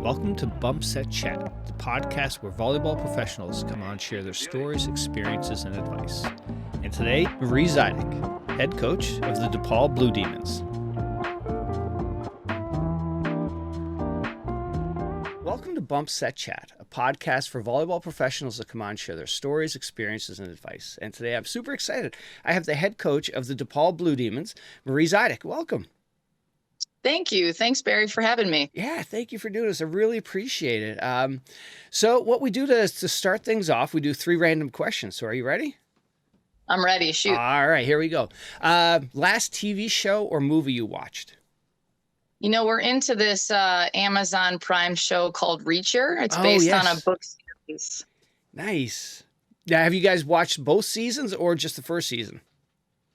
Welcome to Bump Set Chat, the podcast where volleyball professionals come on and share their stories, experiences, and advice. And today, Marie Zidek, head coach of the DePaul Blue Demons. Welcome to Bump Set Chat, a podcast for volleyball professionals that come on and share their stories, experiences, and advice. And today I'm super excited. I have the head coach of the DePaul Blue Demons, Marie Zidek. Welcome. Thank you. Thanks, Barry, for having me. Yeah, thank you for doing this. I really appreciate it. So what we do to start things off, we do 3 random questions. So are you ready? I'm ready. Shoot. All right, here we go. Last TV show or movie you watched? You know, we're into this Amazon Prime show called Reacher. It's based on a book series. Nice. Now, have you guys watched both seasons or just the first season?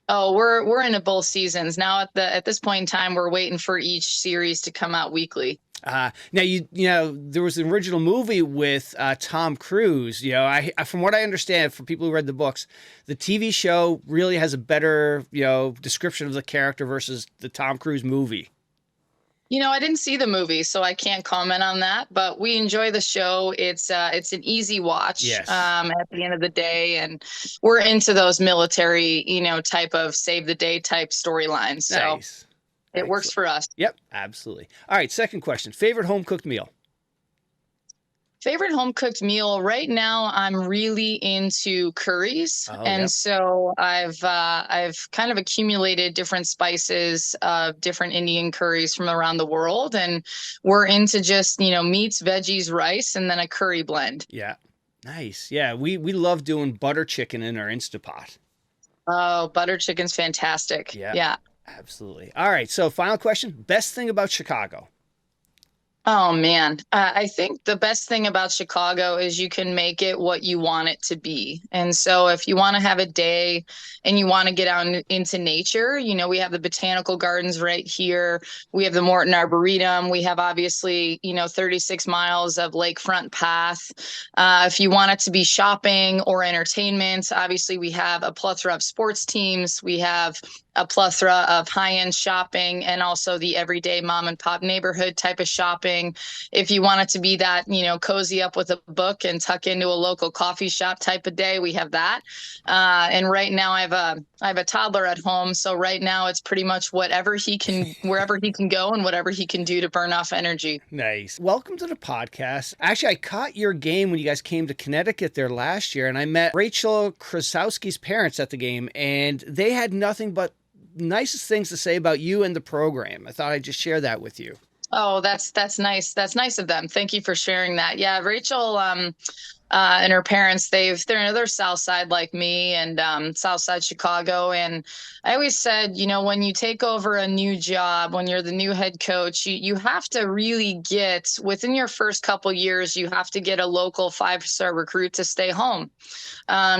Oh, we're into both seasons now. At this point in time, we're waiting for each series to come out weekly. Now you know there was an original movie with Tom Cruise. You know, I from what I understand from people who read the books, the TV show really has a better description of the character versus the Tom Cruise movie. You know, I didn't see the movie, so I can't comment on that, but we enjoy the show. It's an easy watch. Yes. At the end of the day, and we're into those military, type of save the day type storylines. So Nice. it works for us. Yep, absolutely. All right, second question. Favorite home cooked meal? Favorite home cooked meal right now, I'm really into curries. So I've kind of accumulated different spices of different Indian curries from around the world. And we're into just, meats, veggies, rice, and then a curry blend. Yeah. Nice. Yeah. We love doing butter chicken in our Instapot. Oh, butter chicken's fantastic. Yeah. Absolutely. All right. So final question. Best thing about Chicago? Oh, man. I think the best thing about Chicago is you can make it what you want it to be. And so if you want to have a day and you want to get out into nature, we have the botanical gardens right here. We have the Morton Arboretum. We have obviously, 36 miles of lakefront path. If you want it to be shopping or entertainment, obviously we have a plethora of sports teams. We have a plethora of high-end shopping and also the everyday mom and pop neighborhood type of shopping. If you want it to be that, cozy up with a book and tuck into a local coffee shop type of day, we have that. And right now I have a toddler at home. So right now it's pretty much wherever he can go and whatever he can do to burn off energy. Nice. Welcome to the podcast. Actually, I caught your game when you guys came to Connecticut there last year, and I met Rachel Krasowski's parents at the game, and they had nothing but nicest things to say about you and the program. I thought I'd just share that with you. Oh, that's nice. That's nice of them. Thank you for sharing that. Yeah, Rachel and her parents, they're South Side like me, and South Side Chicago. And I always said, when you take over a new job, when you're the new head coach, you have to really get within your first couple years, you have to get a local 5-star recruit to stay home,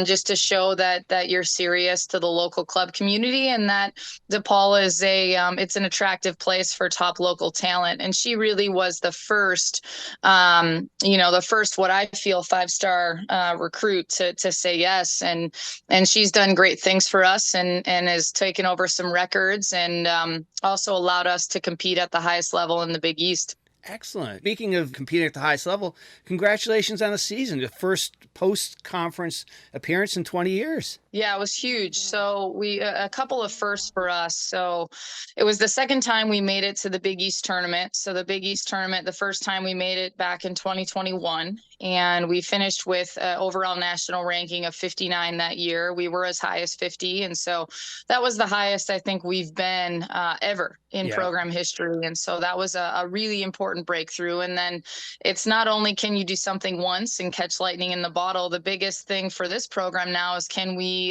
just to show that you're serious to the local club community and that DePaul is it's an attractive place for top local talent. And she really was the first, what I feel 5-star recruit to say yes. And she's done great things for us and has taken over some records and also allowed us to compete at the highest level in the Big East. Excellent. Speaking of competing at the highest level, congratulations on the season, the first post-conference appearance in 20 years. Yeah, it was huge. So a couple of firsts for us. So it was the second time we made it to the Big East tournament. So the Big East tournament, the first time we made it back in 2021, and we finished with overall national ranking of 59 that year. We were as high as 50. And so that was the highest I think we've been ever in program history. And so that was a really important breakthrough. And then it's not only can you do something once and catch lightning in the bottle, the biggest thing for this program now is can we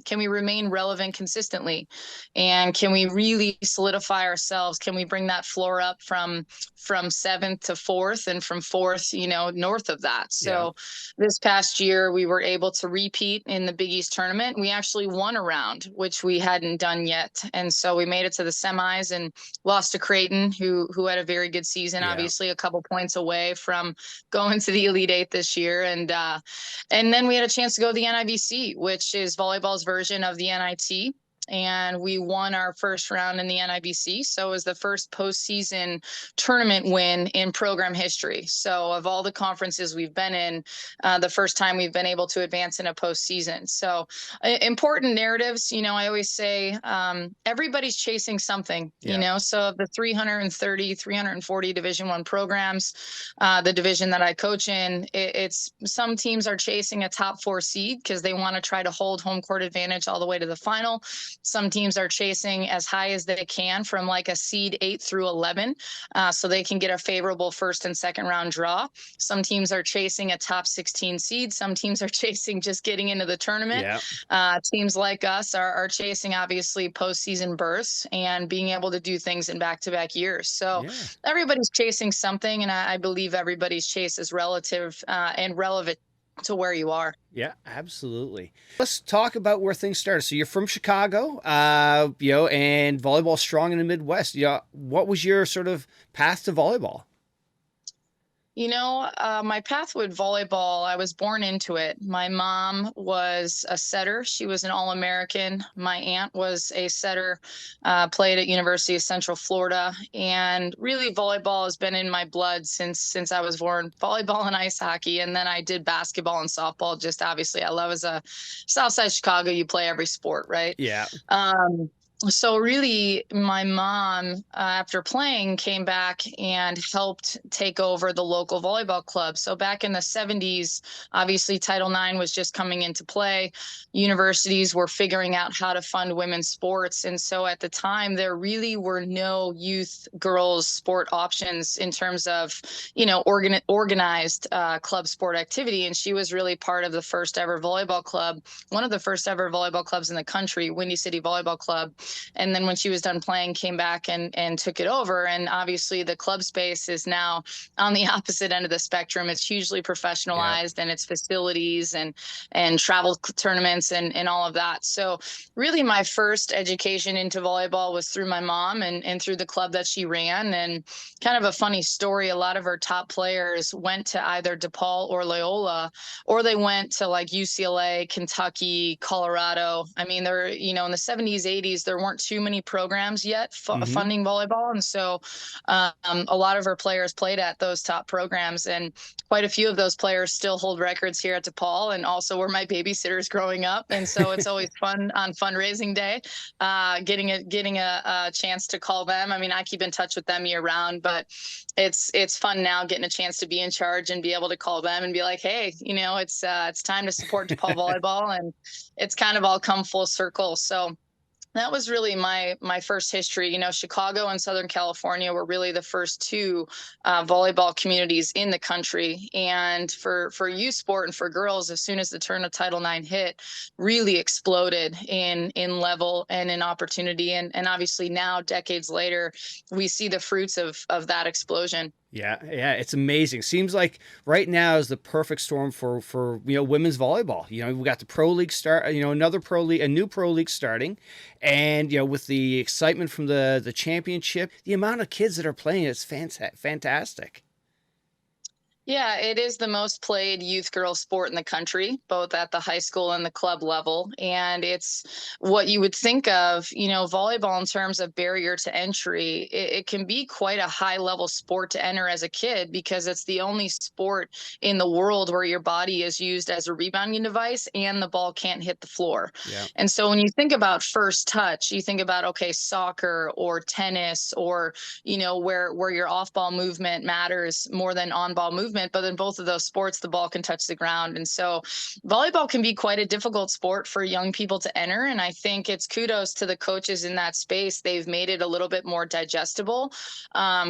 remain relevant consistently, and can we really solidify ourselves? Can we bring that floor up from 7th to 4th and from 4th, north of that? So this past year we were able to repeat in the Big East tournament. We actually won a round, which we hadn't done yet. And so we made it to the semis and lost to Creighton, who had a very good season, obviously a couple points away from going to the Elite Eight this year. And then we had a chance to go to the NIVC, which is volleyball's version of the NIT. and we won our first round in the NIVC. So it was the first postseason tournament win in program history. So of all the conferences we've been in, the first time we've been able to advance in a postseason. So important narratives. I always say everybody's chasing something. So of the 330, 340 Division I programs, the division that I coach in, it's some teams are chasing a top 4 seed because they want to try to hold home court advantage all the way to the final. Some teams are chasing as high as they can from like a seed 8 through 11, so they can get a favorable first and second round draw. Some teams are chasing a top 16 seed. Some teams are chasing just getting into the tournament. Teams like us are chasing obviously postseason berths and being able to do things in back-to-back years. So everybody's chasing something, and I believe everybody's chase is relative and relevant to where you are. Yeah, absolutely. Let's talk about where things started. So you're from Chicago, and volleyball strong in the Midwest. What was your sort of path to volleyball? My path with volleyball, I was born into it. My mom was a setter. She was an All-American. My aunt was a setter, played at University of Central Florida. And really volleyball has been in my blood since I was born. Volleyball and ice hockey. And then I did basketball and softball. Just obviously, I love as a Southside Chicago, you play every sport, right? Yeah. So really, my mom, after playing, came back and helped take over the local volleyball club. So back in the 70s, obviously Title IX was just coming into play. Universities were figuring out how to fund women's sports. And so at the time, there really were no youth girls sport options in terms of, organized club sport activity. And she was really part of the first ever volleyball club, one of the first ever volleyball clubs in the country, Windy City Volleyball Club. And then when she was done playing, came back and took it over. And obviously the club space is now on the opposite end of the spectrum. It's hugely professionalized, and it's facilities and travel tournaments and all of that. So really my first education into volleyball was through my mom and through the club that she ran. And kind of a funny story, a lot of her top players went to either DePaul or Loyola, or they went to like UCLA, Kentucky, Colorado. I mean, they're, in the 70s, 80s, there weren't too many programs yet funding volleyball. And so a lot of her players played at those top programs, and quite a few of those players still hold records here at DePaul and also were my babysitters growing up. And so it's always fun on fundraising day, getting a chance to call them. I mean, I keep in touch with them year round, but it's fun now getting a chance to be in charge and be able to call them and be like, hey, it's time to support DePaul volleyball. And it's kind of all come full circle. So that was really my first history. Chicago and Southern California were really the first two volleyball communities in the country. And for youth sport and for girls, as soon as the turn of Title IX hit, really exploded in level and in opportunity. And obviously now, decades later, we see the fruits of that explosion. Yeah, it's amazing. Seems like right now is the perfect storm for women's volleyball. We've got the pro league start, a new pro league starting, and with the excitement from the championship, the amount of kids that are playing, it's fantastic. Yeah, it is the most played youth girls sport in the country, both at the high school and the club level. And it's what you would think of, volleyball in terms of barrier to entry. It can be quite a high level sport to enter as a kid because it's the only sport in the world where your body is used as a rebounding device and the ball can't hit the floor. Yeah. And so when you think about first touch, you think about, okay, soccer or tennis or, where your off ball movement matters more than on ball movement. But in both of those sports, the ball can touch the ground. And so volleyball can be quite a difficult sport for young people to enter. And I think it's kudos to the coaches in that space. They've made it a little bit more digestible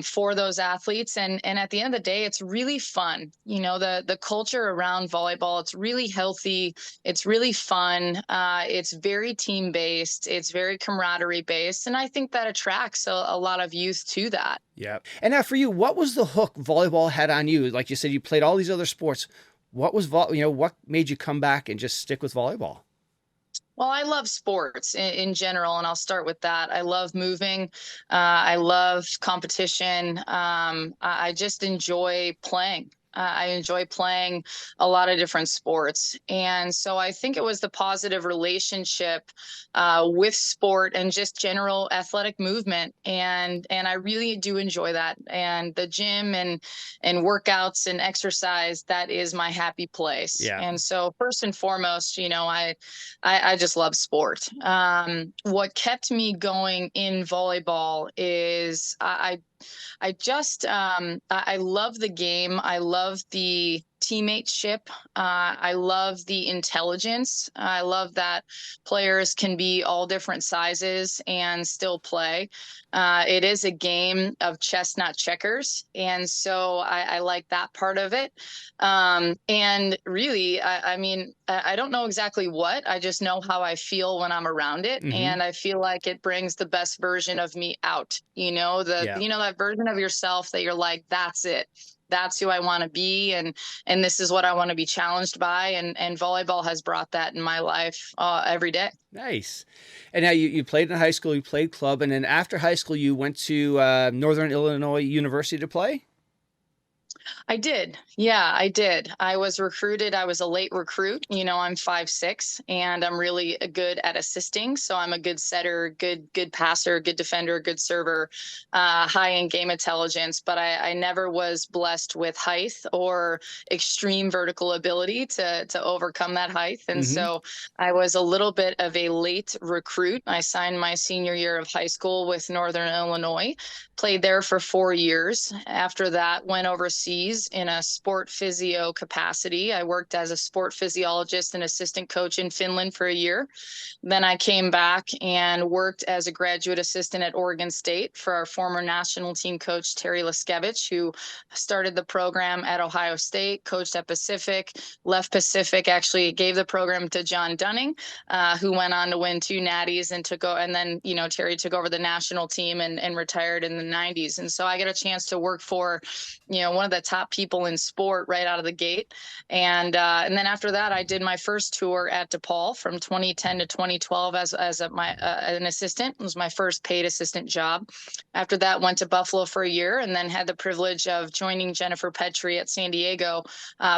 for those athletes. And at the end of the day, it's really fun. The culture around volleyball, it's really healthy. It's really fun. It's very team based. It's very camaraderie based. And I think that attracts a lot of youth to that. Yeah. And now for you, what was the hook volleyball had on you? Like you said, you played all these other sports. What was what made you come back and just stick with volleyball? Well, I love sports in general, and I'll start with that. I love moving. I love competition. I just enjoy playing. I enjoy playing a lot of different sports. And so I think it was the positive relationship with sport and just general athletic movement. And I really do enjoy that. And the gym and workouts and exercise, that is my happy place. Yeah. And so first and foremost, I just love sport. What kept me going in volleyball is I just I love the game. I love the teammateship. I love the intelligence. I love that players can be all different sizes and still play. It is a game of chess, not checkers, and so I like that part of it. And really, I mean, I don't know exactly what. I just know how I feel when I'm around it, Mm-hmm. and I feel like it brings the best version of me out. Yeah. That version of yourself that you're like, that's it. That's who I want to be, and this is what I want to be challenged by. And volleyball has brought that in my life every day. Nice. And now you played in high school, you played club, and then after high school, you went to Northern Illinois University to play? I did. Yeah, I did. I was recruited. I was a late recruit. I'm 5'6", and I'm really good at assisting. So I'm a good setter, good passer, good defender, good server, high in game intelligence. But I never was blessed with height or extreme vertical ability to overcome that height. And Mm-hmm. so I was a little bit of a late recruit. I signed my senior year of high school with Northern Illinois, played there for 4 years. After that, went overseas in a sport physio capacity. I worked as a sport physiologist and assistant coach in Finland for a year. Then I came back and worked as a graduate assistant at Oregon State for our former national team coach, Terry Liskevich, who started the program at Ohio State, coached at Pacific, left Pacific, actually gave the program to John Dunning, who went on to win 2 natties and then, Terry took over the national team and retired in the 90s. And so I get a chance to work for, one of the top people in sport right out of the gate. And then after that, I did my first tour at DePaul from 2010 to 2012 as an assistant. It was my first paid assistant job. After that, went to Buffalo for a year, and then had the privilege of joining Jennifer Petrie at San Diego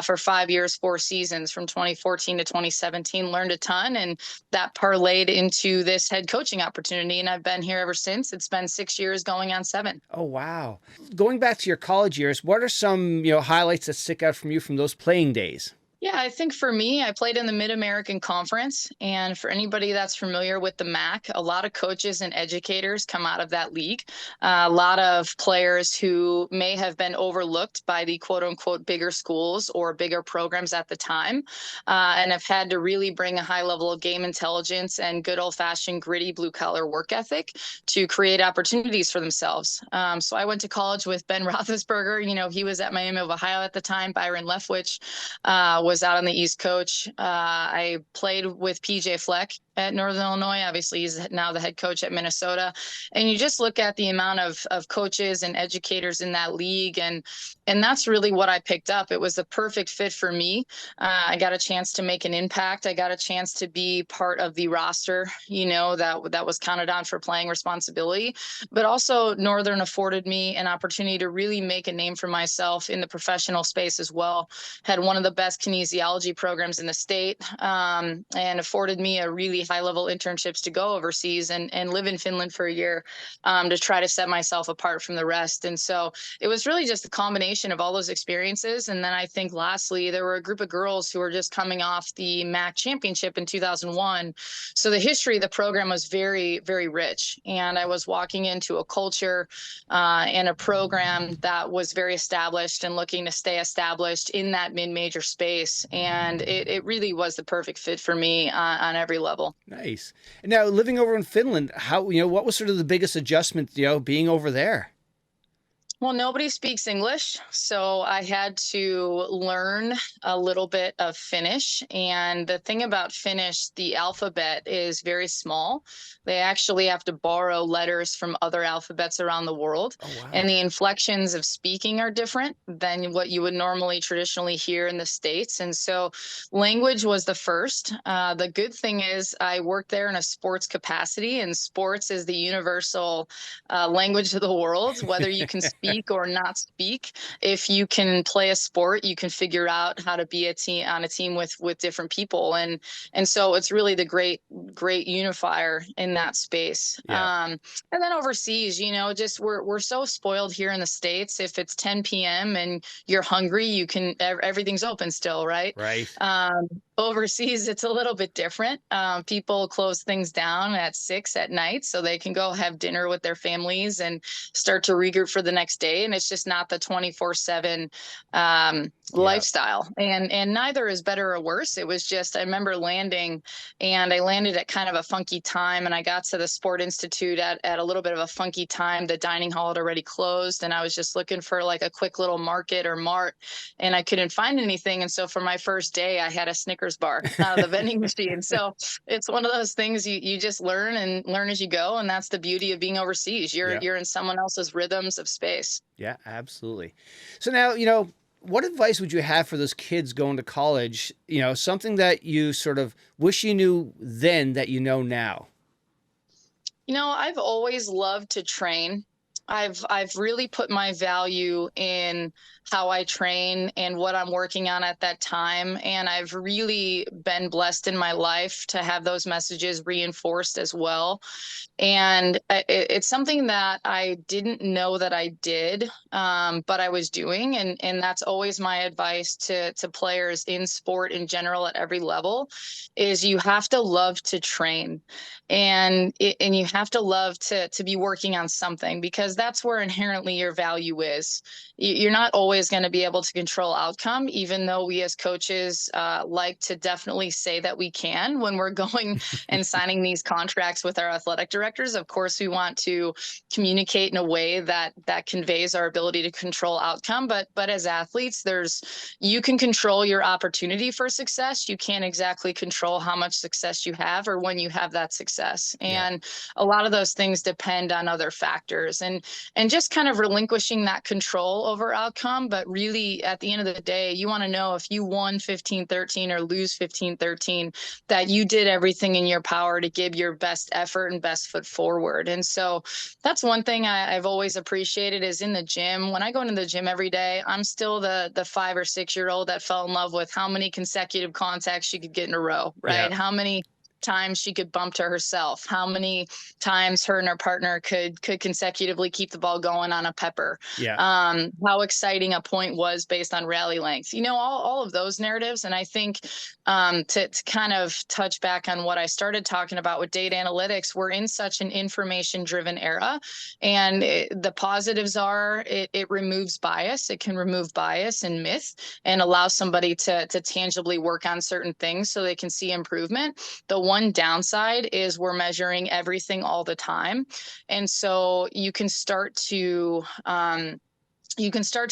for 5 years, 4 seasons, from 2014 to 2017. Learned a ton, and that parlayed into this head coaching opportunity. And I've been here ever since. It's been 6 years going on 7. Oh, wow. Going back to your college years, what are some, highlights that stick out from you from those playing days? Yeah, I think for me, I played in the Mid-American Conference. And for anybody that's familiar with the MAC, a lot of coaches and educators come out of that league. A lot of players who may have been overlooked by the quote unquote bigger schools or bigger programs at the time, and have had to really bring a high level of game intelligence and good old fashioned gritty blue collar work ethic to create opportunities for themselves. So I went to college with Ben Roethlisberger. He was at Miami of Ohio at the time. Byron Leftwich was out on the East Coast. I played with PJ Fleck at Northern Illinois. Obviously, he's now the head coach at Minnesota. And you just look at the amount of coaches and educators in that league, and that's really what I picked up. It was the perfect fit for me. I got a chance to make an impact. I got a chance to be part of the roster, that was counted on for playing responsibility. But also, Northern afforded me an opportunity to really make a name for myself in the professional space as well. Had one of the best kinesiology programs in the state, and afforded me a really high level internships to go overseas and live in Finland for a year, to try to set myself apart from the rest. And so it was really just a combination of all those experiences. And then I think lastly, there were a group of girls who were just coming off the MAC championship in 2001. So the history of the program was very, very rich. And I was walking into a culture and a program that was very established and looking to stay established in that mid-major space. And it really was the perfect fit for me on every level. Nice. And now living over in Finland, what was sort of the biggest adjustment, being over there? Well, nobody speaks English, so I had to learn a little bit of Finnish. And the thing about Finnish, the alphabet is very small. They actually have to borrow letters from other alphabets around the world. Oh, wow. And the inflections of speaking are different than what you would normally traditionally hear in the States. And so language was the first. The good thing is I worked there in a sports capacity, and sports is the universal language of the world, whether you can speak speak or not speak. If you can play a sport, you can figure out how to be on a team with different people. And so it's really the great unifier in that space. Yeah. And then overseas, just we're so spoiled here in the States. If it's 10 p.m. and you're hungry, everything's open still, right? Right. Overseas, it's a little bit different. People close things down at 6 at night so they can go have dinner with their families and start to regroup for the next day. And it's just not the 24/7 lifestyle. And neither is better or worse. It was just, I remember landing, and I landed at kind of a funky time, and I got to the Sport Institute at a little bit of a funky time. The dining hall had already closed, and I was just looking for like a quick little market or mart, and I couldn't find anything. And so for my first day, I had a Snickers bar out of the vending machine. So it's one of those things you just learn as you go. And that's the beauty of being overseas. You're in someone else's rhythms of space. Yeah, absolutely. So now, what advice would you have for those kids going to college? Something that you sort of wish you knew then that you know now. I've always loved to train. I've really put my value in how I train and what I'm working on at that time. And I've really been blessed in my life to have those messages reinforced as well. And it's something that I didn't know that I did, but I was doing. And that's always my advice to players in sport in general at every level, is you have to love to train, and you have to love to be working on something, because that's where inherently your value is. You're not always going to be able to control outcome, even though we as coaches like to definitely say that we can when we're going and signing these contracts with our athletic directors. Of course, we want to communicate in a way that conveys our ability to control outcome. But as athletes, you can control your opportunity for success. You can't exactly control how much success you have or when you have that success. And a lot of those things depend on other factors, and just kind of relinquishing that control over outcome. But really, at the end of the day, you want to know if you won 15-13 or lose 15-13, that you did everything in your power to give your best effort and best foot forward. And so that's one thing I've always appreciated is in the gym. When I go into the gym every day, I'm still the 5 or 6 year old that fell in love with how many consecutive contacts she could get in a row, right? How many times she could bump to herself, how many times her and her partner could consecutively keep the ball going on a pepper, how exciting a point was based on rally length, all of those narratives. And I think to kind of touch back on what I started talking about with data analytics, we're in such an information driven era, and the positives are it removes bias. It can remove bias and myth and allow somebody to tangibly work on certain things so they can see improvement. The one downside is we're measuring everything all the time. And so you can start to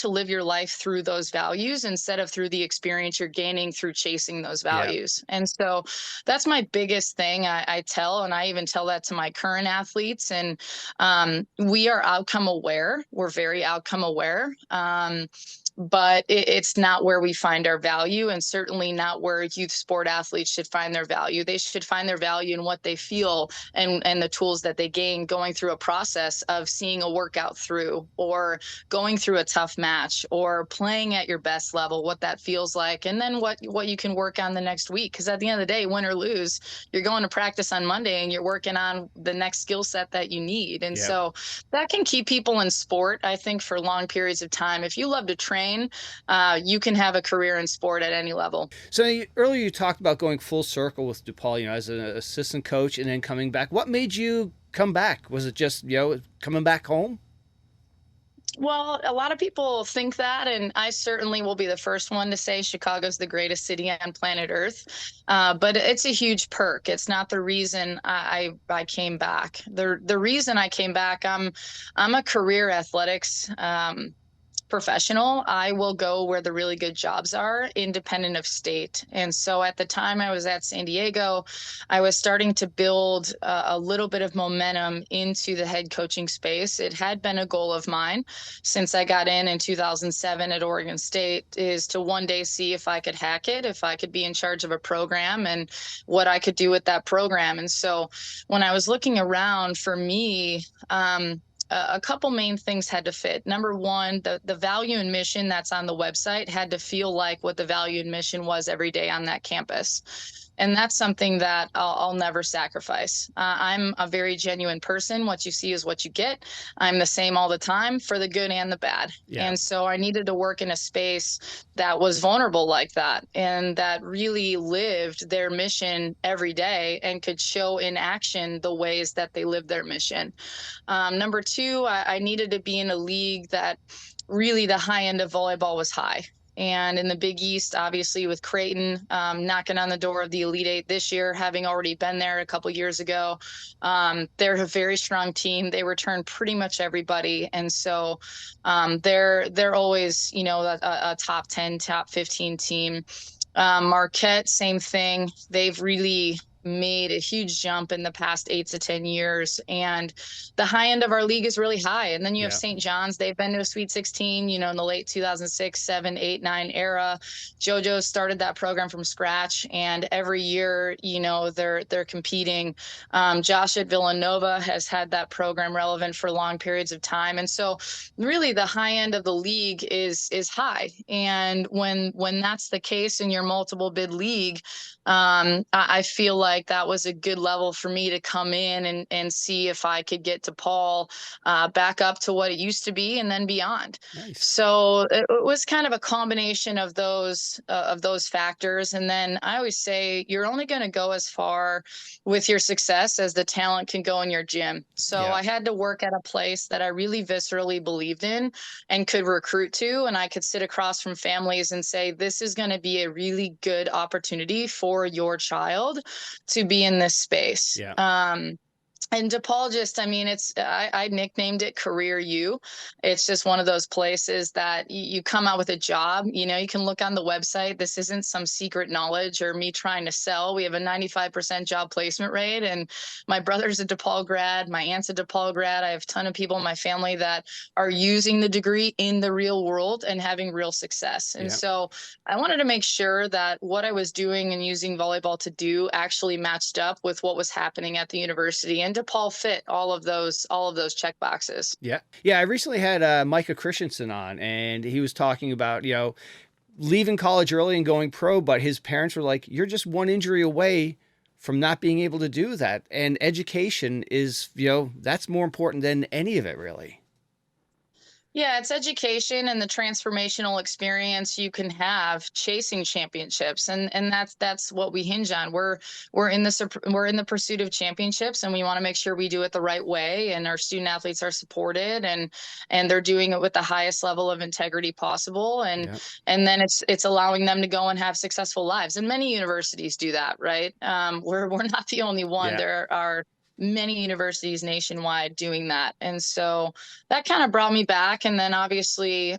live your life through those values instead of through the experience you're gaining through chasing those values. And so that's my biggest thing I tell, and I even tell that to my current athletes. And we are outcome aware. We're very outcome aware. But it's not where we find our value, and certainly not where youth sport athletes should find their value. They should find their value in what they feel and the tools that they gain going through a process of seeing a workout through, or going through a tough match, or playing at your best level, what that feels like, and then what you can work on the next week. Because at the end of the day, win or lose, you're going to practice on Monday and you're working on the next skill set that you need. And so that can keep people in sport, I think, for long periods of time. If you love to train, you can have a career in sport at any level. So earlier you talked about going full circle with DePaul, as an assistant coach and then coming back. What made you come back? Was it just, coming back home? Well, a lot of people think that, and I certainly will be the first one to say Chicago's the greatest city on planet Earth. But it's a huge perk. It's not the reason I came back. The reason I came back, I'm a career athletics professional. I will go where the really good jobs are, independent of state. And so at the time I was at San Diego, I was starting to build a little bit of momentum into the head coaching space. It had been a goal of mine since I got in 2007 at Oregon State, is to one day see if I could hack it, if I could be in charge of a program and what I could do with that program. And so when I was looking around, for me, a couple main things had to fit. Number one, the value and mission that's on the website had to feel like what the value and mission was every day on that campus. And that's something that I'll never sacrifice. I'm a very genuine person. What you see is what you get. I'm the same all the time, for the good and the bad. Yeah. And so I needed to work in a space that was vulnerable like that, and that really lived their mission every day and could show in action the ways that they live their mission. Number two, I needed to be in a league that really the high end of volleyball was high. And in the Big East, obviously, with Creighton knocking on the door of the Elite Eight this year, having already been there a couple years ago, they're a very strong team. They return pretty much everybody, and so they're always, a top 10, top 15 team. Marquette, same thing. They've really made a huge jump in the past 8 to 10 years. And the high end of our league is really high. And then you have St. John's. They've been to a Sweet 16, in the late 2006, 7, 8, 9 era. JoJo started that program from scratch. And every year, they're competing. Josh at Villanova has had that program relevant for long periods of time. And so really the high end of the league is high. And when that's the case in your multiple bid league, I feel like that was a good level for me to come in and see if I could get DePaul back up to what it used to be and then beyond. Nice. So it was kind of a combination of those factors. And then I always say you're only going to go as far with your success as the talent can go in your gym. So I had to work at a place that I really viscerally believed in and could recruit to, and I could sit across from families and say, this is going to be a really good opportunity for your child to be in this space. And DePaul I nicknamed it Career U. It's just one of those places that you come out with a job, you can look on the website. This isn't some secret knowledge or me trying to sell. We have a 95% job placement rate. And my brother's a DePaul grad. My aunt's a DePaul grad. I have a ton of people in my family that are using the degree in the real world and having real success. And so I wanted to make sure that what I was doing and using volleyball to do actually matched up with what was happening at the university. And DePaul fit all of those check boxes. Yeah. I recently had Micah Christensen on, and he was talking about, leaving college early and going pro, but his parents were like, you're just one injury away from not being able to do that. And education is, that's more important than any of it, really. Yeah, it's education and the transformational experience you can have chasing championships, and that's what we hinge on. We're in the pursuit of championships, and we want to make sure we do it the right way, and our student athletes are supported, and they're doing it with the highest level of integrity possible, and then it's allowing them to go and have successful lives. And many universities do that, right? We're not the only one. There are many universities nationwide doing that. And so that kind of brought me back. And then obviously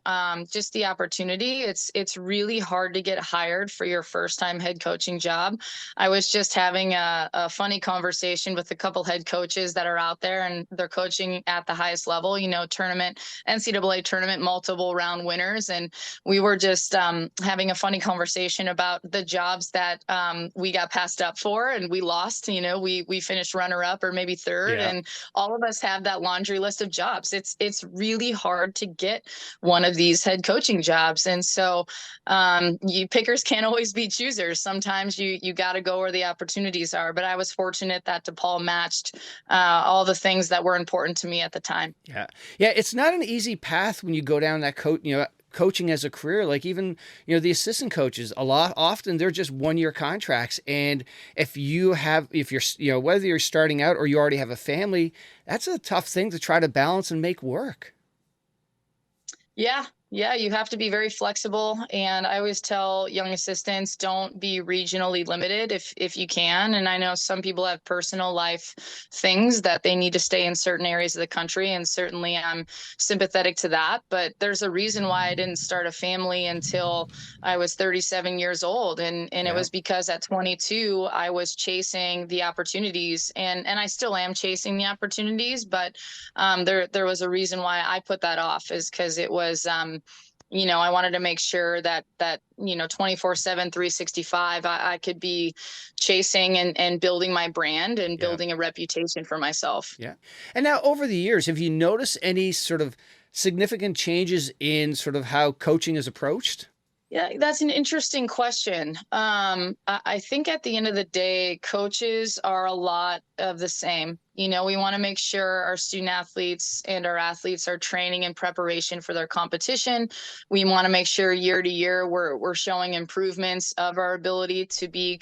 just the opportunity. It's really hard to get hired for your first time head coaching job. I was just having a funny conversation with a couple head coaches that are out there, and they're coaching at the highest level, tournament, NCAA tournament, multiple round winners. And we were just having a funny conversation about the jobs that we got passed up for and we lost. We finished runner up or maybe third, and all of us have that laundry list of jobs. It's really hard to get one of these head coaching jobs. And so you pickers can't always be choosers. Sometimes you got to go where the opportunities are. But I was fortunate that DePaul matched all the things that were important to me at the time. Yeah. It's not an easy path when you go down that coaching as a career. Like even, the assistant coaches, often they're just 1-year contracts. And if you're, whether you're starting out or you already have a family, that's a tough thing to try to balance and make work. Yeah, you have to be very flexible. And I always tell young assistants, don't be regionally limited if you can. And I know some people have personal life things that they need to stay in certain areas of the country. And certainly I'm sympathetic to that. But there's a reason why I didn't start a family until I was 37 years old. And it was because at 22, I was chasing the opportunities, and I still am chasing the opportunities. But there was a reason why I put that off, is because it was I wanted to make sure that 24/7, 365, I could be chasing and building my brand and building a reputation for myself. Yeah. And now over the years, have you noticed any sort of significant changes in sort of how coaching is approached? Yeah, that's an interesting question. I think at the end of the day, coaches are a lot of the same. We want to make sure our student athletes and our athletes are training in preparation for their competition. We want to make sure year to year we're showing improvements of our ability to be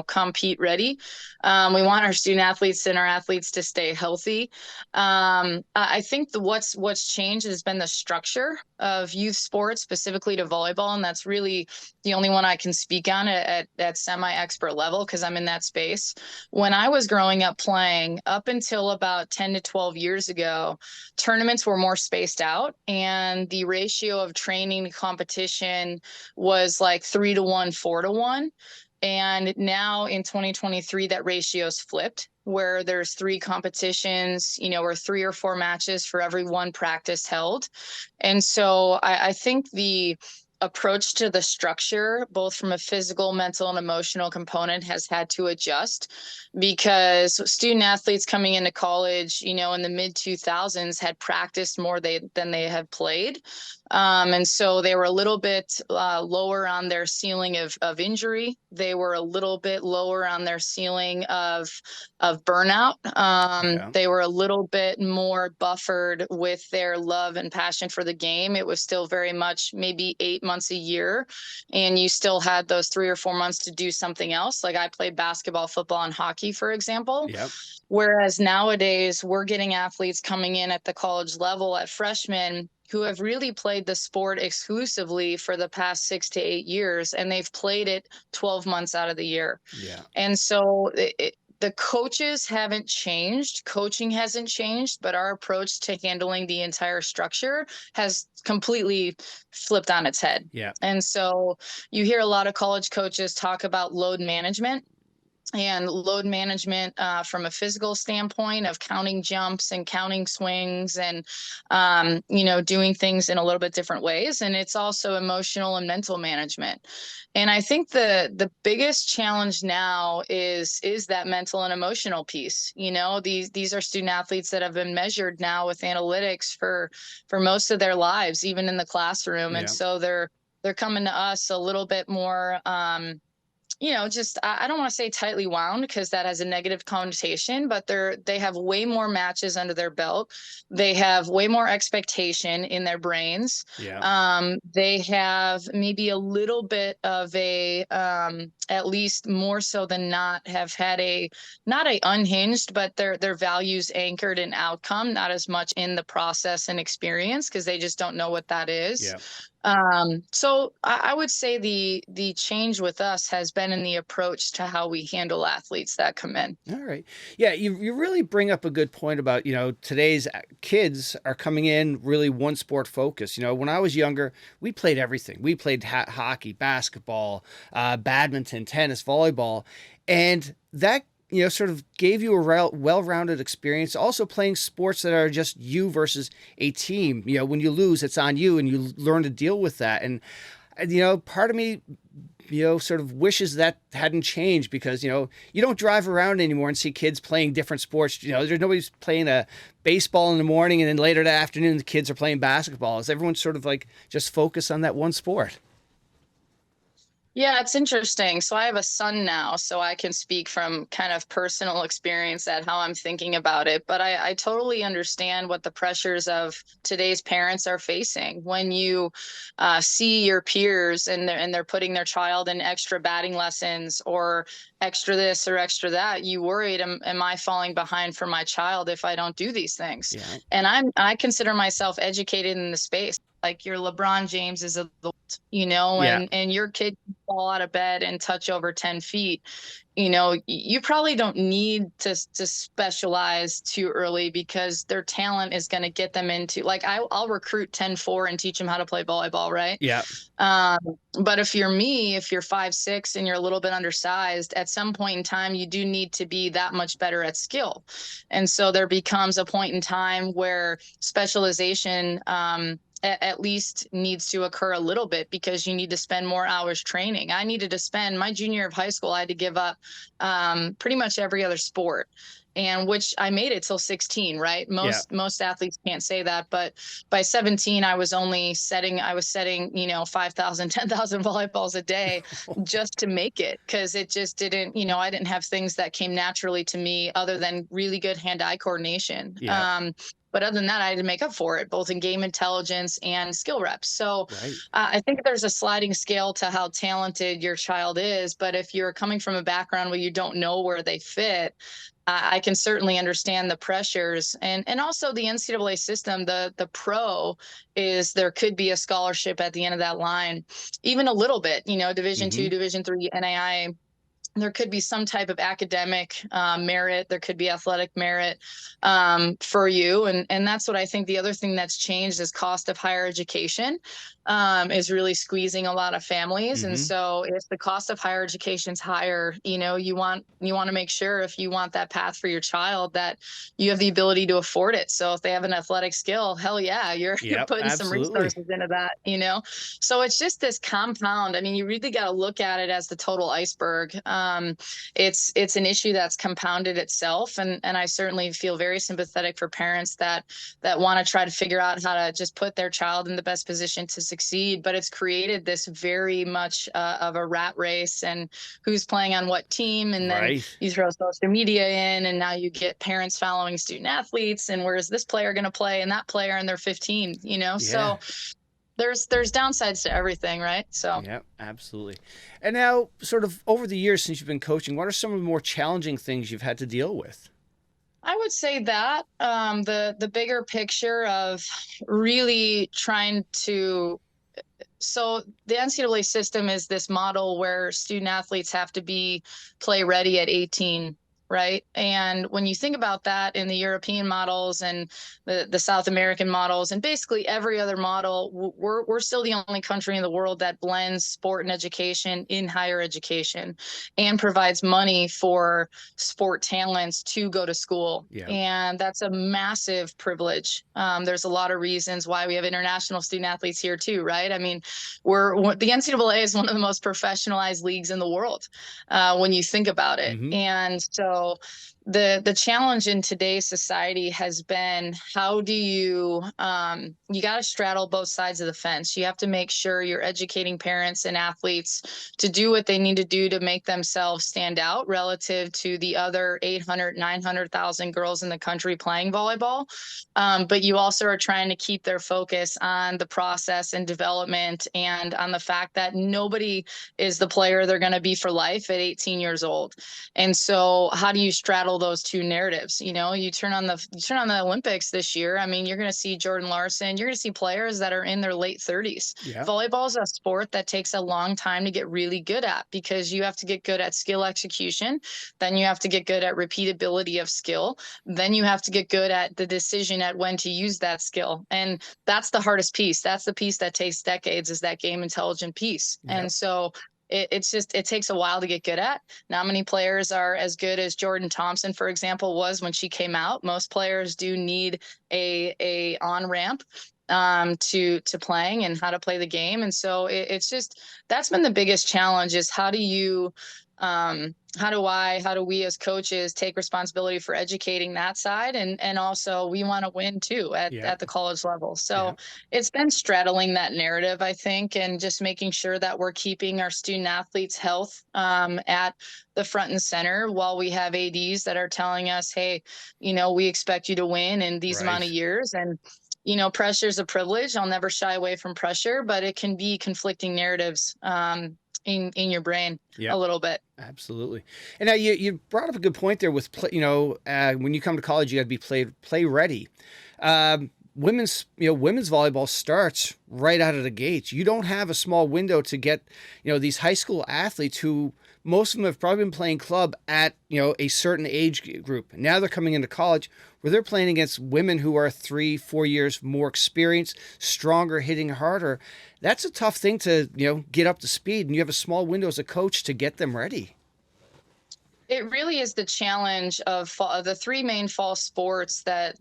compete ready. We want our student athletes and our athletes to stay healthy. I think what's changed has been the structure of youth sports, specifically to volleyball, and that's really the only one I can speak on at semi-expert level because I'm in that space. When I was growing up playing, up until about 10 to 12 years ago, tournaments were more spaced out, and the ratio of training to competition was like 3-to-1, 4-to-1. And now in 2023, that ratio's flipped, where there's 3 competitions, or 3 or 4 matches for every 1 practice held. And so I think the approach to the structure, both from a physical, mental, and emotional component, has had to adjust, because student athletes coming into college, in the mid 2000s had practiced more than they have played. And so they were a little bit lower on their ceiling of injury. They were a little bit lower on their ceiling of burnout. They were a little bit more buffered with their love and passion for the game. It was still very much maybe 8 months a year, and you still had those 3 or 4 months to do something else. Like I played basketball, football, and hockey, for example. Yep. Whereas nowadays we're getting athletes coming in at the college level at freshmen who have really played the sport exclusively for the past 6 to 8 years, and they've played it 12 months out of the year. Yeah. And so the coaches haven't changed, coaching hasn't changed, but our approach to handling the entire structure has completely flipped on its head. Yeah. And so you hear a lot of college coaches talk about load management. And load management from a physical standpoint of counting jumps and counting swings and, doing things in a little bit different ways. And it's also emotional and mental management. And I think the biggest challenge now is that mental and emotional piece. These are student athletes that have been measured now with analytics for most of their lives, even in the classroom. Yeah. And so they're coming to us a little bit more, I don't want to say tightly wound because that has a negative connotation, but they have way more matches under their belt. They have way more expectation in their brains. Yeah. They have maybe a little bit of at least more so than not, have had not a unhinged, but their values anchored in outcome, not as much in the process and experience, because they just don't know what that is. Yeah. So I would say the change with us has been in the approach to how we handle athletes that come in. All right. Yeah, you really bring up a good point about, today's kids are coming in really one sport focused. When I was younger, we played everything. We played hockey, basketball, badminton, tennis, volleyball, and that sort of gave you a well-rounded experience. Also playing sports that are just you versus a team. When you lose, it's on you, and you learn to deal with that. And, part of me, sort of wishes that hadn't changed, because, you don't drive around anymore and see kids playing different sports. There's nobody's playing a baseball in the morning, and then later that afternoon, the kids are playing basketball. Is everyone sort of like just focus on that one sport? Yeah, it's interesting. So I have a son now, so I can speak from kind of personal experience at how I'm thinking about it. But I totally understand what the pressures of today's parents are facing. When you see your peers and they're putting their child in extra batting lessons or extra this or extra that, you worried, am I falling behind for my child if I don't do these things? Yeah. And I consider myself educated in the space. Like your LeBron James is and your kid can fall out of bed and touch over 10 feet. You probably don't need to specialize too early, because their talent is going to get them into, like, I'll recruit 10-4 and teach them how to play volleyball, right? Yeah. But if you're 5'6" and you're a little bit undersized, at some point in time, you do need to be that much better at skill. And so there becomes a point in time where specialization at least needs to occur a little bit, because you need to spend more hours training. I needed to spend my junior year of high school, I had to give up pretty much every other sport, and which I made it till 16, right? Yeah. Most athletes can't say that, but by 17, I was setting, 5,000, 10,000 volleyballs a day just to make it, because it just didn't, I didn't have things that came naturally to me other than really good hand-eye coordination. Yeah. But other than that, I had to make up for it, both in game intelligence and skill reps. So Right. I think there's a sliding scale to how talented your child is. But if you're coming from a background where you don't know where they fit, I can certainly understand the pressures, and also the NCAA system. The pro is there could be a scholarship at the end of that line, even a little bit. Division two, Division three, NAIA. There could be some type of academic merit. There could be athletic merit for you. And that's what I think. The other thing that's changed is cost of higher education is really squeezing a lot of families. And so if the cost of higher education is higher, you want to make sure, if you want that path for your child, that you have the ability to afford it. So if they have an athletic skill, hell yeah, you're putting some resources into that, So it's just this compound. I mean, you really got to look at it as the total iceberg. It's an issue that's compounded itself, and I certainly feel very sympathetic for parents that want to try to figure out how to just put their child in the best position to succeed. But it's created this very much of a rat race, and who's playing on what team, and then you throw social media in, and now you get parents following student athletes, and where's this player going to play and that player, and they're 15, So there's downsides to everything, right? So yeah, absolutely. And now, sort of over the years since you've been coaching, what are some of the more challenging things you've had to deal with? I would say that the bigger picture of really trying to. So the NCAA system is this model where student athletes have to be play ready at 18. Right. And when you think about that in the European models and the South American models, and basically every other model, we're still the only country in the world that blends sport and education in higher education and provides money for sport talents to go to school. Yeah. And that's a massive privilege. There's a lot of reasons why we have international student athletes here too, right? I mean, the NCAA is one of the most professionalized leagues in the world when you think about it. And so the challenge in today's society has been, how do you got to straddle both sides of the fence. You have to make sure you're educating parents and athletes to do what they need to do to make themselves stand out relative to the other 800, 900,000 girls in the country playing volleyball. But you also are trying to keep their focus on the process and development, and on the fact that nobody is the player they're going to be for life at 18 years old. And so how do you straddle those two narratives? You turn on the Olympics this year. I mean, you're going to see Jordan Larson. You're going to see players that are in their late 30s. Yeah. Volleyball is a sport that takes a long time to get really good at, because you have to get good at skill execution. Then you have to get good at repeatability of skill. Then you have to get good at the decision at when to use that skill. And that's the hardest piece. That's the piece that takes decades, is that game intelligent piece. Yep. And so it takes a while to get good at. Not many players are as good as Jordan Thompson, for example, was when she came out. Most players do need a on-ramp to playing and how to play the game. And so it's just, that's been the biggest challenge, is how do we as coaches take responsibility for educating that side? And also we want to win too at the college level. So it's been straddling that narrative, I think, and just making sure that we're keeping our student athletes' health at the front and center, while we have ADs that are telling us, hey, we expect you to win in these amount of years. And pressure is a privilege. I'll never shy away from pressure, but it can be conflicting narratives in your brain a little bit. Absolutely. And now you brought up a good point there with, when you come to college, you got to be play ready. Women's volleyball starts right out of the gates. You don't have a small window to get, these high school athletes who, most of them have probably been playing club at, a certain age group. Now they're coming into college where they're playing against women who are 3-4 years more experienced, stronger, hitting harder. That's a tough thing to, get up to speed, and you have a small window as a coach to get them ready. It really is the challenge of the three main fall sports that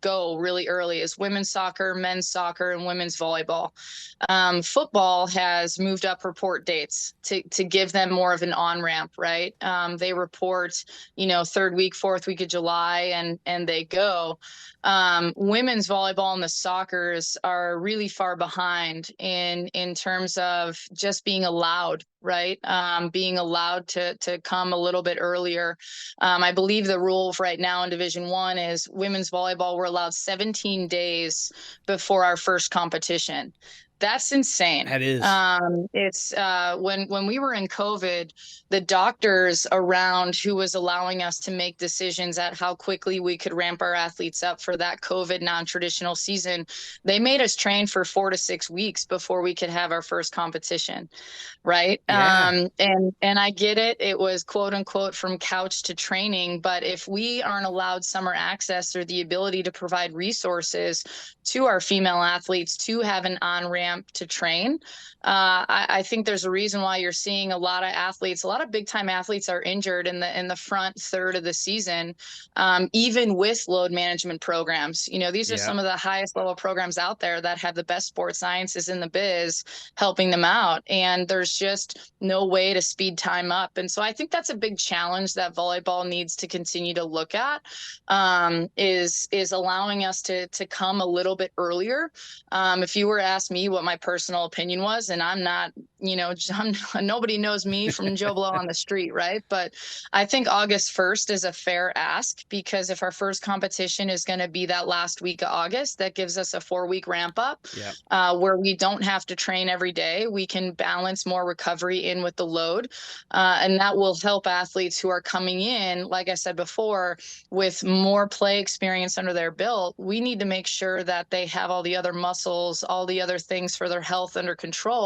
go really early is women's soccer, men's soccer, and women's volleyball. Football has moved up report dates to give them more of an on ramp, right? They report, third week, fourth week of July, and they go. Women's volleyball and the soccers are really far behind in terms of just being allowed, right? Being allowed to come a little bit earlier. I believe the rule right now in Division I is women's volleyball, we're allowed 17 days before our first competition. That's insane. That is. It's when we were in COVID, the doctors around who was allowing us to make decisions at how quickly we could ramp our athletes up for that COVID non-traditional season, they made us train for 4 to 6 weeks before we could have our first competition. Right. Yeah. And I get it. It was quote unquote from couch to training. But if we aren't allowed summer access or the ability to provide resources to our female athletes to have an on-ramp to train, I think there's a reason why you're seeing a lot of athletes, a lot of big time athletes are injured in the front third of the season, even with load management programs. These are some of the highest level programs out there that have the best sports sciences in the biz helping them out. And there's just no way to speed time up. And so I think that's a big challenge that volleyball needs to continue to look at, is allowing us to come a little bit earlier. If you were to ask me what my personal opinion was, and I'm not, nobody knows me from Joe Blow on the street, right? But I think August 1st is a fair ask, because if our first competition is going to be that last week of August, that gives us a 4-week ramp up, where we don't have to train every day. We can balance more recovery in with the load. And that will help athletes who are coming in, like I said before, with more play experience under their belt. We need to make sure that they have all the other muscles, all the other things for their health under control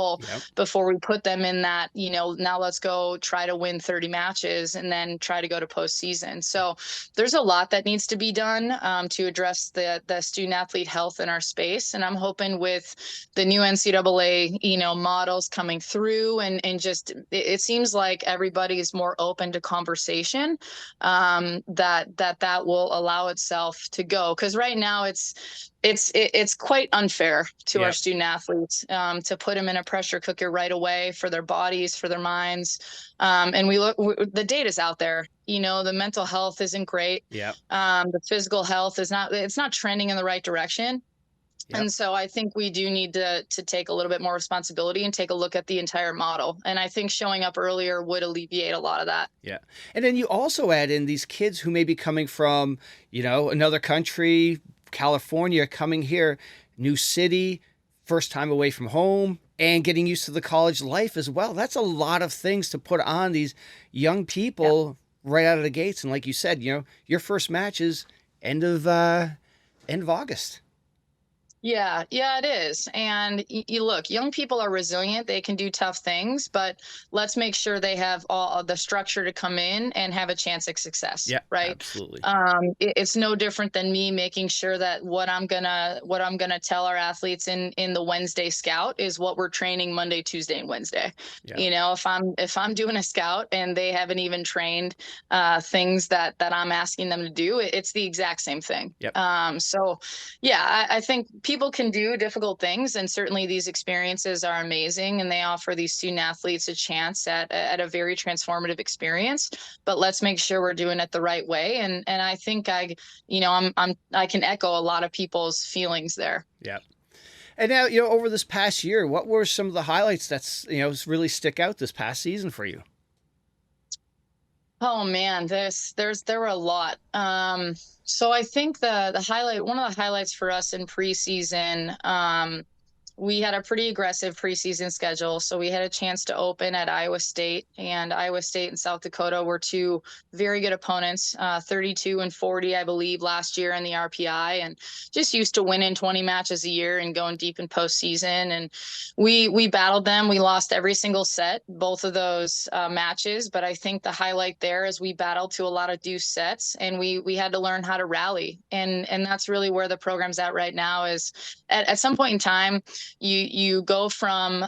before we put them in that, now let's go try to win 30 matches and then try to go to postseason. So there's a lot that needs to be done to address the student athlete health in our space. And I'm hoping with the new NCAA, models coming through and just, it seems like everybody is more open to conversation, that will allow itself to go. Because right now it's quite unfair to our student athletes, to put them in a pressure cooker right away for their bodies, for their minds. And the data's out there. The mental health isn't great. The physical health it's not trending in the right direction. And so I think we do need to take a little bit more responsibility and take a look at the entire model. And I think showing up earlier would alleviate a lot of that. Yeah. And then you also add in these kids who may be coming from, another country, California, coming here, new city, first time away from home, and getting used to the college life as well. That's a lot of things to put on these young people right out of the gates. And like you said, your first match is end of August. Yeah, it is. And you look, young people are resilient. They can do tough things, but let's make sure they have all the structure to come in and have a chance at success. Yeah, right. Absolutely. It's no different than me making sure that what I'm gonna tell our athletes in the Wednesday scout is what we're training Monday, Tuesday, and Wednesday. Yeah. If I'm doing a scout and they haven't even trained things that I'm asking them to do, it's the exact same thing. Yep. So yeah, I think people can do difficult things, and certainly these experiences are amazing, and they offer these student athletes a chance at a very transformative experience. But let's make sure we're doing it the right way. And I think I can echo a lot of people's feelings there. Yeah. And now, over this past year, what were some of the highlights that's really stick out this past season for you? Oh man, there were a lot. So I think one of the highlights for us in preseason, we had a pretty aggressive preseason schedule. So we had a chance to open at Iowa State, and Iowa State and South Dakota were two very good opponents, 32 and 40, I believe, last year in the RPI, and just used to winning 20 matches a year and going deep in postseason. And we battled them. We lost every single set, both of those matches. But I think the highlight there is we battled to a lot of deuce sets, and we had to learn how to rally. And that's really where the program's at right now, is at some point in time, you go from,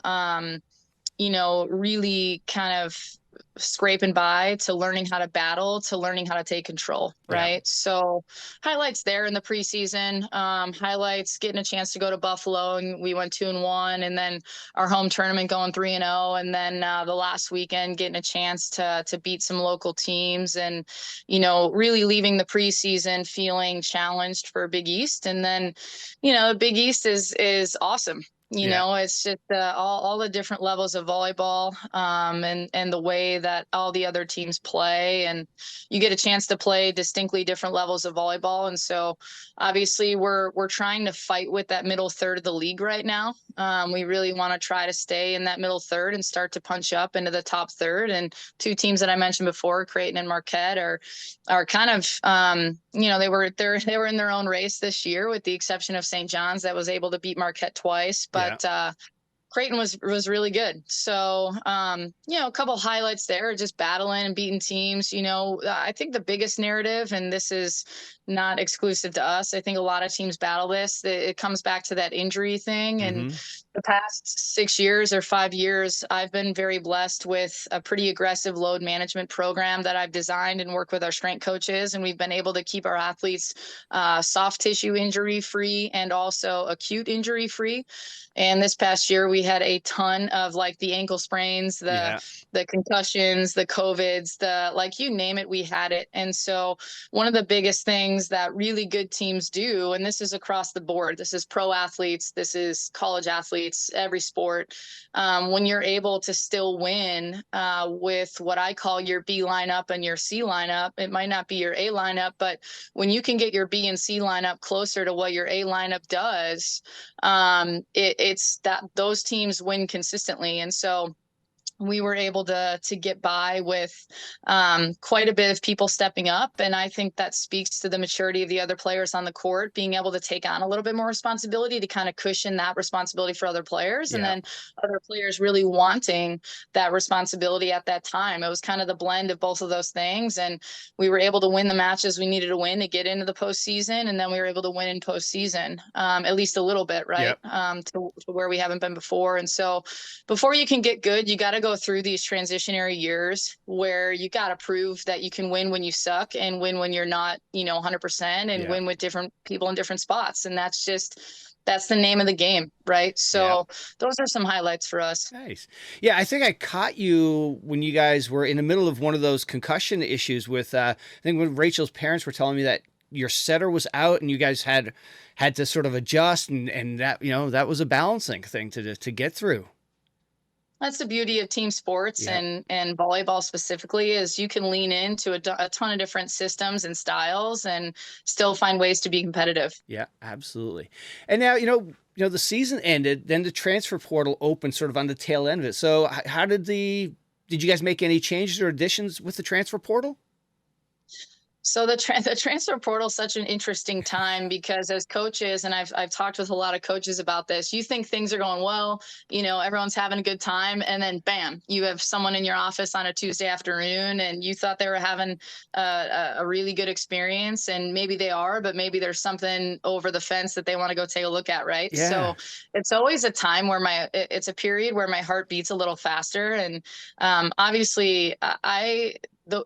really kind of scraping by to learning how to battle to learning how to take control, right? Yeah. So highlights there in the preseason, highlights getting a chance to go to Buffalo, and we went 2-1, and then our home tournament going 3-0, and then the last weekend getting a chance to beat some local teams, and really leaving the preseason feeling challenged for Big East. And then Big East is awesome. Yeah. It's just all the different levels of volleyball, and the way that all the other teams play, and you get a chance to play distinctly different levels of volleyball. And so obviously we're trying to fight with that middle third of the league right now. We really want to try to stay in that middle third and start to punch up into the top third. And two teams that I mentioned before, Creighton and Marquette, are kind of they were in their own race this year, with the exception of St. John's that was able to beat Marquette twice. But Creighton was really good. So, a couple highlights there, just battling and beating teams. I think the biggest narrative, and this is not exclusive to us, I think a lot of teams battle this. It comes back to that injury thing. And the past 6 years or 5 years, I've been very blessed with a pretty aggressive load management program that I've designed and work with our strength coaches. And we've been able to keep our athletes soft tissue injury free and also acute injury free. And this past year, we had a ton of the ankle sprains, the concussions, the COVIDs, you name it, we had it. And so one of the biggest things that really good teams do, and this is across the board, this is pro athletes, this is college athletes, every sport, when you're able to still win with what I call your B lineup and your C lineup, it might not be your A lineup, but when you can get your B and C lineup closer to what your A lineup does, it's that those teams win consistently. And so we were able to get by with quite a bit of people stepping up. And I think that speaks to the maturity of the other players on the court, being able to take on a little bit more responsibility to kind of cushion that responsibility for other players. And then other players really wanting that responsibility at that time. It was kind of the blend of both of those things. And we were able to win the matches we needed to win to get into the postseason. And then we were able to win in postseason, at least a little bit, right? To where we haven't been before. And so before you can get good, you got to go through these transitionary years where you got to prove that you can win when you suck and win when you're not, 100%, and win with different people in different spots. And that's the name of the game, right? So those are some highlights for us. Nice. Yeah, I think I caught you when you guys were in the middle of one of those concussion issues with, I think when Rachel's parents were telling me that your setter was out and you guys had to sort of adjust, and that, that was a balancing thing to get through. That's the beauty of team sports and volleyball specifically, is you can lean into a ton of different systems and styles and still find ways to be competitive. Yeah, absolutely. And now, the season ended, then the transfer portal opened sort of on the tail end of it. So how did you guys make any changes or additions with the transfer portal? So the transfer portal is such an interesting time, because as coaches, and I've talked with a lot of coaches about this, you think things are going well, everyone's having a good time, and then bam, you have someone in your office on a Tuesday afternoon and you thought they were having a really good experience, and maybe they are, but maybe there's something over the fence that they want to go take a look at, right? Yeah. So it's always a time where it's a period where my heart beats a little faster. And obviously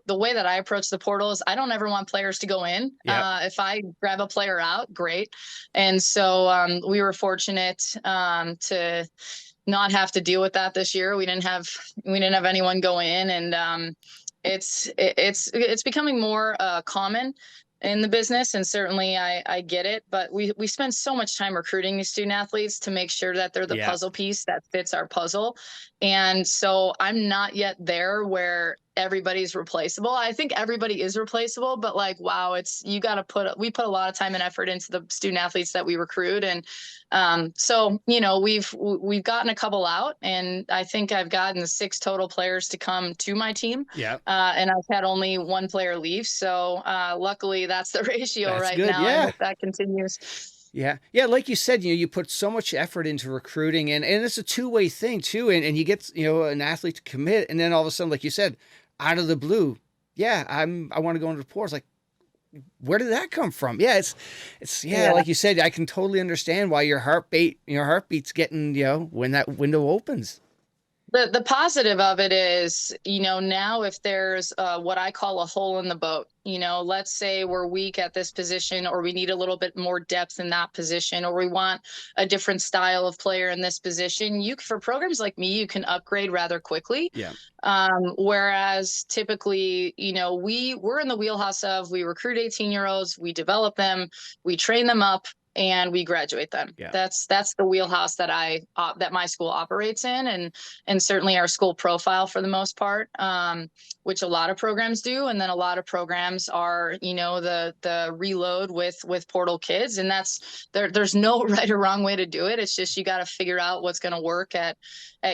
the way that I approach the portal is I don't ever want players to go in. If I grab a player out, great. And so we were fortunate to not have to deal with that this year. We didn't have anyone go in, and it's becoming more common in the business, and certainly I get it, but we spend so much time recruiting these student athletes to make sure that they're the puzzle piece that fits our puzzle. And so I'm not yet there where everybody's replaceable. I think everybody is replaceable, but wow, we put a lot of time and effort into the student athletes that we recruit. And so we've gotten a couple out, and I think I've gotten 6 total players to come to my team. And I've had only 1 player leave. So luckily that's the ratio right now. I hope that continues. Yeah. Yeah. Like you said, you put so much effort into recruiting, and it's a two-way thing too. And you get, an athlete to commit, and then all of a sudden, like you said, out of the blue, I want to go into the portal. It's like, where did that come from? Yeah. It's like you said, I can totally understand why your heartbeat's getting, when that window opens. The positive of it is, now if there's what I call a hole in the boat, let's say we're weak at this position, or we need a little bit more depth in that position, or we want a different style of player in this position, for programs like me, you can upgrade rather quickly. Yeah. Whereas typically, we're in the wheelhouse of, we recruit 18-year-olds, we develop them, we train them up, and we graduate them. Yeah. That's the wheelhouse that that my school operates in, and certainly our school profile for the most part, which a lot of programs do. And then a lot of programs are, the reload with portal kids, and there's no right or wrong way to do it. It's just, you got to figure out what's going to work at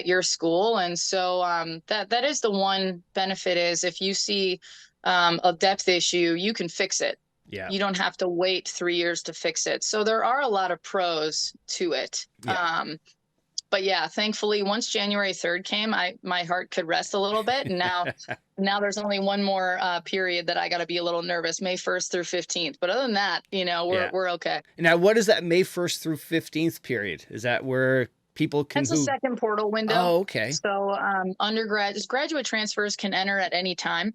your school. And so that is the one benefit, is if you see a depth issue, you can fix it. Yeah. You don't have to wait 3 years to fix it. So there are a lot of pros to it. Yeah. But yeah, thankfully, once January 3rd came, my heart could rest a little bit. And now there's only one more period that I got to be a little nervous, May 1st through 15th. But other than that, we're okay. Now, what is that May 1st through 15th period? Is that where people can? That's a second portal window. Oh, okay. So graduate transfers can enter at any time.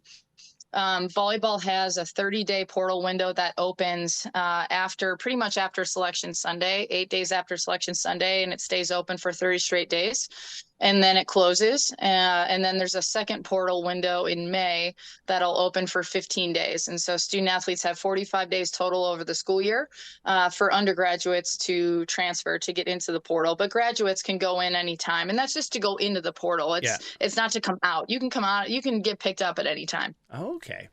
Volleyball has a 30-day portal window that opens pretty much after Selection Sunday, 8 days after Selection Sunday, and it stays open for 30 straight days. And then it closes. And then there's a second portal window in May that'll open for 15 days. And so student athletes have 45 days total over the school year for undergraduates to transfer, to get into the portal. But graduates can go in anytime. And that's just to go into the portal. It's not to come out. You can come out. You can get picked up at any time. Okay.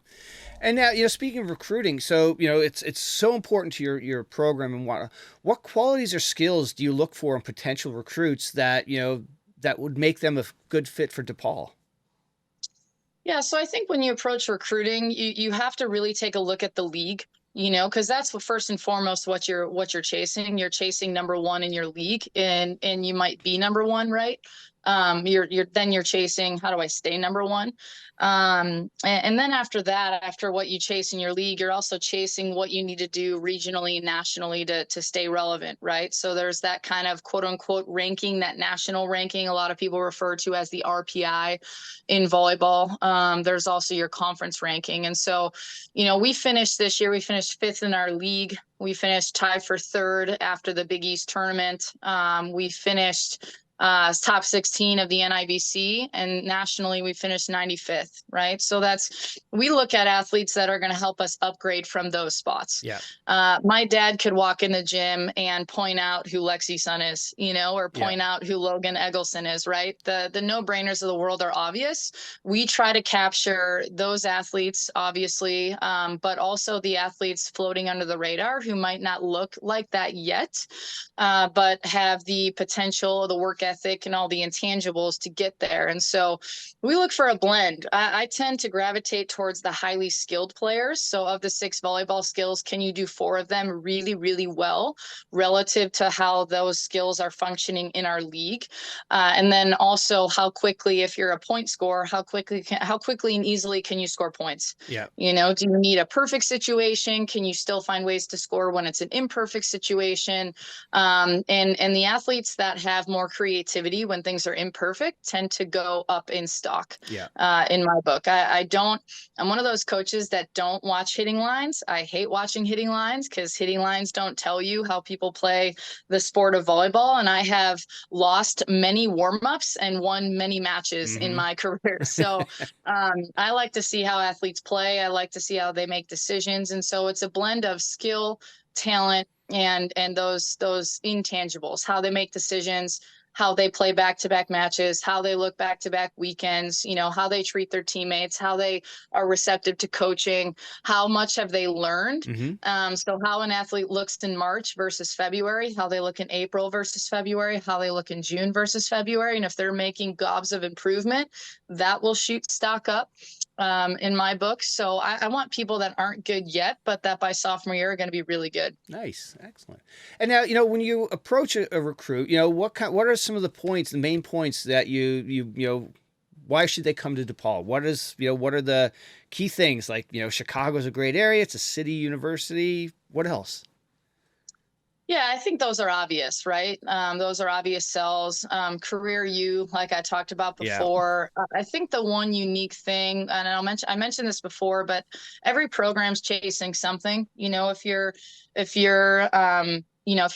And now, speaking of recruiting, so, it's so important to your program. And what qualities or skills do you look for in potential recruits that, that would make them a good fit for DePaul? Yeah, so I think when you approach recruiting, you have to really take a look at the league, because that's first and foremost what you're chasing. You're chasing number one in your league, and you might be number one, right? You're chasing, how do I stay number one? And then after that, after what you chase in your league, you're also chasing what you need to do regionally, nationally to stay relevant, right? So there's that kind of quote unquote ranking, that national ranking a lot of people refer to as the RPI in volleyball. There's also your conference ranking. And so, we finished this year, we finished 5th in our league. We finished tied for 3rd after the Big East tournament. We finished top 16 of the NIVC, and nationally we finished 95th, right? So we look at athletes that are going to help us upgrade from those spots. Yeah. My dad could walk in the gym and point out who Lexi Sun is, or point out who Logan Eggleston is, right? The no-brainers of the world are obvious. We try to capture those athletes, obviously, but also the athletes floating under the radar who might not look like that yet, but have the potential, the work ethic, and all the intangibles to get there. And so we look for a blend. I tend to gravitate towards the highly skilled players. So of the 6 volleyball skills, can you do 4 of them really, really well relative to how those skills are functioning in our league? And then also how quickly, if you're a point scorer, how quickly and easily can you score points? Yeah. Do you need a perfect situation? Can you still find ways to score when it's an imperfect situation? And the athletes that have more creativity when things are imperfect tend to go up in stock. Yeah. In my book, I'm one of those coaches that don't watch hitting lines. I hate watching hitting lines because hitting lines don't tell you how people play the sport of volleyball. And I have lost many warm-ups and won many matches in my career. So I like to see how athletes play. I like to see how they make decisions. And so it's a blend of skill, talent, and those intangibles, how they make decisions, how they play back-to-back matches, how they look back-to-back weekends, how they treat their teammates, how they are receptive to coaching, how much have they learned. So how an athlete looks in March versus February, how they look in April versus February, how they look in June versus February. And if they're making gobs of improvement, that will shoot stock up. In my book. So I want people that aren't good yet, but that by sophomore year are going to be really good. Nice. Excellent. And now, when you approach a recruit, what are some of the main points that why should they come to DePaul? What are the key things? Like, Chicago's a great area. It's a city university. What else? Yeah, I think those are obvious, right? Those are obvious sells. Career you, like I talked about Yeah. before. I think the one unique thing, and I mentioned this before, but every program's chasing something. If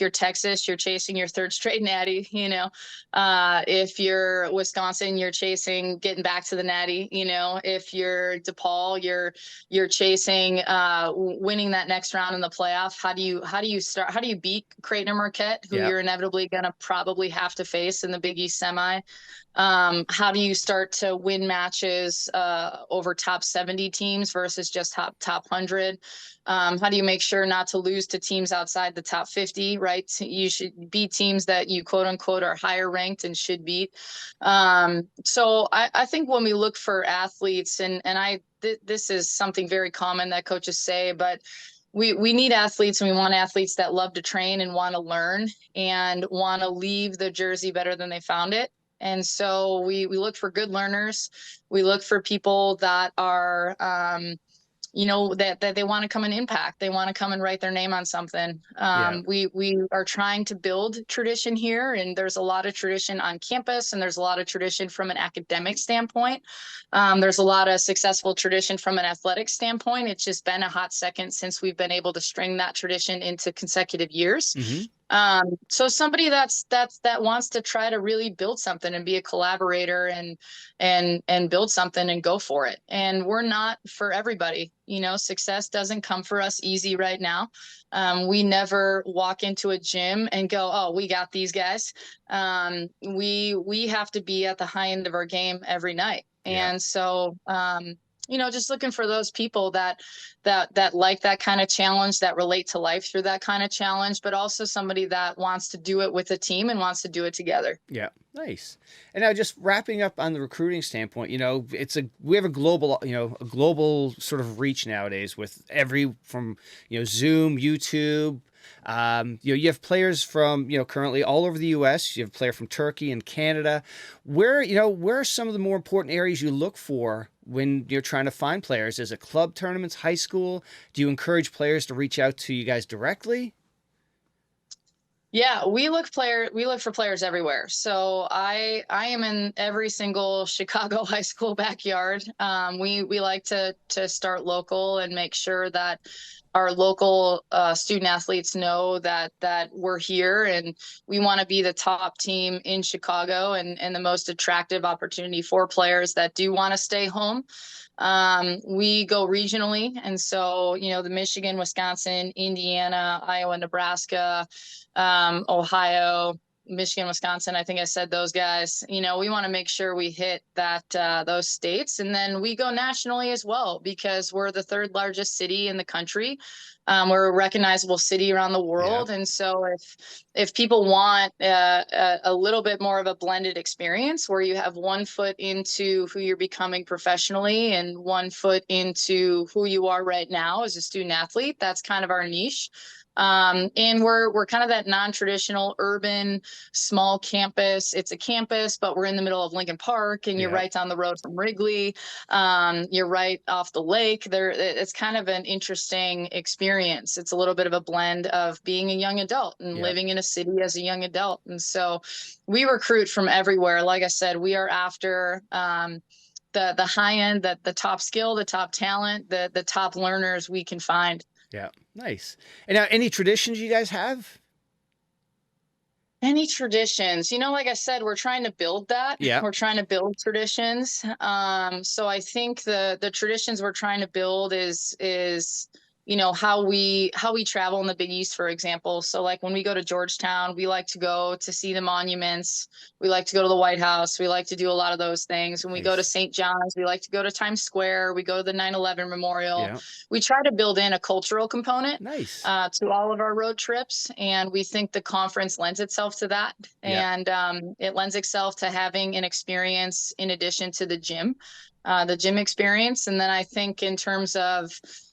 you're Texas, you're chasing your third straight natty. If you're Wisconsin, you're chasing getting back to the natty. If you're DePaul, you're chasing winning that next round in the playoff. How do you beat Creighton or Marquette, who Yeah. you're inevitably going to probably have to face in the Big East semi? How do you start to win matches over top 70 teams versus just top 100? How do you make sure not to lose to teams outside the top 50, right? You should beat teams that you quote unquote are higher ranked and should beat. So I think when we look for athletes, this is something very common that coaches say, but we need athletes, and we want athletes that love to train and want to learn and want to leave the jersey better than they found it. And so we look for good learners. We look for people that are that they want to come and impact. They want to come and write their name on something. Yeah. We are trying to build tradition here, and there's a lot of tradition on campus, and there's a lot of tradition from an academic standpoint. There's a lot of successful tradition from an athletic standpoint. It's just been a hot second since we've been able to string that tradition into consecutive years. Mm-hmm. So somebody that wants to try to really build something and be a collaborator and build something and go for it. And we're not for everybody. Success doesn't come for us easy right now. We never walk into a gym and go, oh, we got these guys. We have to be at the high end of our game every night. Yeah. And so just looking for those people that like that kind of challenge, that relate to life through that kind of challenge, but also somebody that wants to do it with a team and wants to do it together. Yeah. Nice. And now just wrapping up on the recruiting standpoint, we have a global sort of reach nowadays with from Zoom, YouTube. You have players from, currently all over the U.S. You have a player from Turkey and Canada. Where are some of the more important areas you look for when you're trying to find players? Is it club tournaments, high school? Do you encourage players to reach out to you guys directly? Yeah, we look for players everywhere. So I am in every single Chicago high school backyard. We like to start local and make sure that our local student athletes know that we're here, and we want to be the top team in Chicago and the most attractive opportunity for players that do want to stay home. We go regionally, and so the Michigan, Wisconsin, Indiana, Iowa, Nebraska, Ohio, Michigan, Wisconsin, I think I said those guys. We want to make sure we hit those states, and then we go nationally as well, because we're the third largest city in the country. We're a recognizable city around the world. Yeah. And so if people want a little bit more of a blended experience where you have 1 foot into who you're becoming professionally and 1 foot into who you are right now as a student athlete, that's kind of our niche. And we're kind of that non-traditional urban small campus. It's a campus, but we're in the middle of Lincoln Park, and you're right down the road from Wrigley. You're right off the lake. It's kind of an interesting experience. It's a little bit of a blend of being a young adult and living in a city as a young adult. And so we recruit from everywhere. Like I said, we are after the high end, the top skill, the top talent, the top learners we can find. Yeah, nice. And now, any traditions you guys have? Any traditions? Like I said, we're trying to build that. Yeah. We're trying to build traditions. So I think the traditions we're trying to build is how we travel in the Big East, for example. So like when we go to Georgetown, we like to go to see the monuments. We like to go to the White House. We like to do a lot of those things. When we go to St. John's, we like to go to Times Square. We go to the 9/11 Memorial. Yeah. We try to build in a cultural component to all of our road trips. And we think the conference lends itself to that. Yeah. And it lends itself to having an experience in addition to the gym experience. And then I think in terms of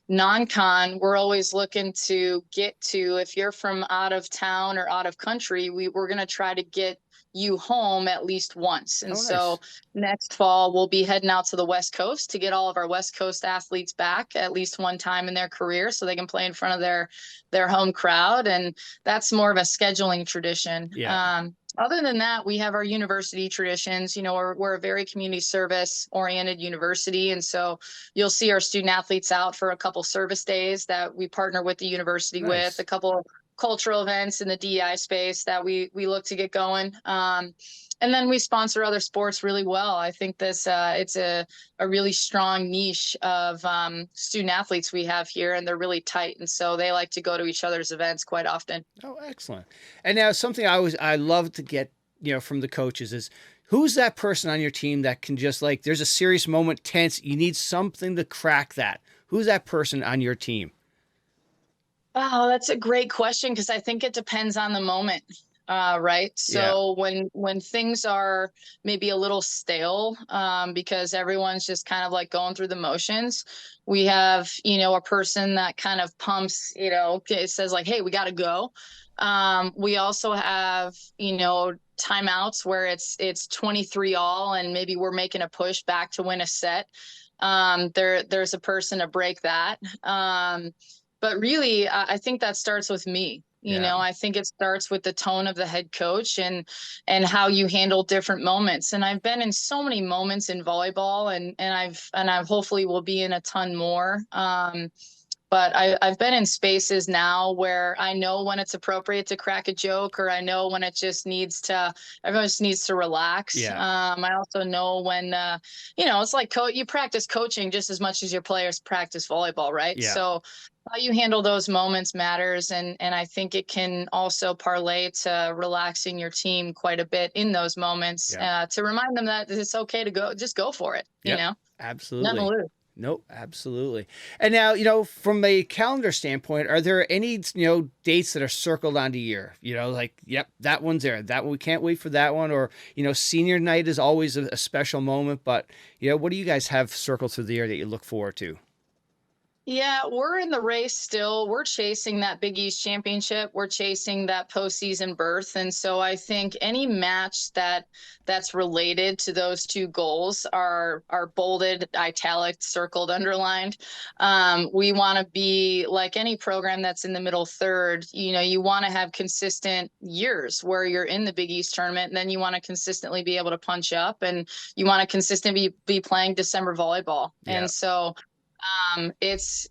non-con, we're always looking to get to, if you're from out of town or out of country, we're going to try to get you home at least once. And Oh, so nice. next fall, we'll be heading out to the West Coast to get all of our West Coast athletes back at least one time in their career so they can play in front of their home crowd. And that's more of a scheduling tradition. Yeah. Other than that, we have our university traditions. You know, we're a very community service oriented university. And so you'll see our student athletes out for a couple service days that we partner with the university with, a Nice. couple cultural events in the DEI space that we look to get going. And then we sponsor other sports really well. I think this it's a really strong niche of student athletes we have here, and they're really tight. And so they like to go to each other's events quite often. Oh, excellent. And now something I love to get, from the coaches is who's that person on your team that can just like, there's a serious moment, tense, you need something to crack that. Who's that person on your team? Oh, that's a great question because I think it depends on the moment. Right. So when things are maybe a little stale, because everyone's just kind of like going through the motions, we have, a person that kind of pumps, it says like, hey, we got to go. We also have, timeouts where it's 23 all, and maybe we're making a push back to win a set. There's a person to break that. But really, I think that starts with me. I think it starts with the tone of the head coach and how you handle different moments. And I've been in so many moments in volleyball, and I've hopefully will be in a ton more. But I've been in spaces now where I know when it's appropriate to crack a joke, or I know when it just everyone just needs to relax. Yeah. I also know when, it's like you practice coaching just as much as your players practice volleyball, right? Yeah. So how you handle those moments matters. And I think it can also parlay to relaxing your team quite a bit in those moments, to remind them that it's okay to just go for it, Absolutely. Nothing to lose. Nope, absolutely. And now, from a calendar standpoint, are there any, dates that are circled onto year? Like, yep, that one's there. That one, we can't wait for that one. Or, senior night is always a special moment. But, what do you guys have circled through the year that you look forward to? Yeah, we're in the race still. We're chasing that Big East championship. We're chasing that postseason berth. And so I think any match that's related to those two goals are bolded, italic, circled, underlined. We want to be like any program that's in the middle third. You want to have consistent years where you're in the Big East tournament, and then you want to consistently be able to punch up, and you want to consistently be playing December volleyball. And so as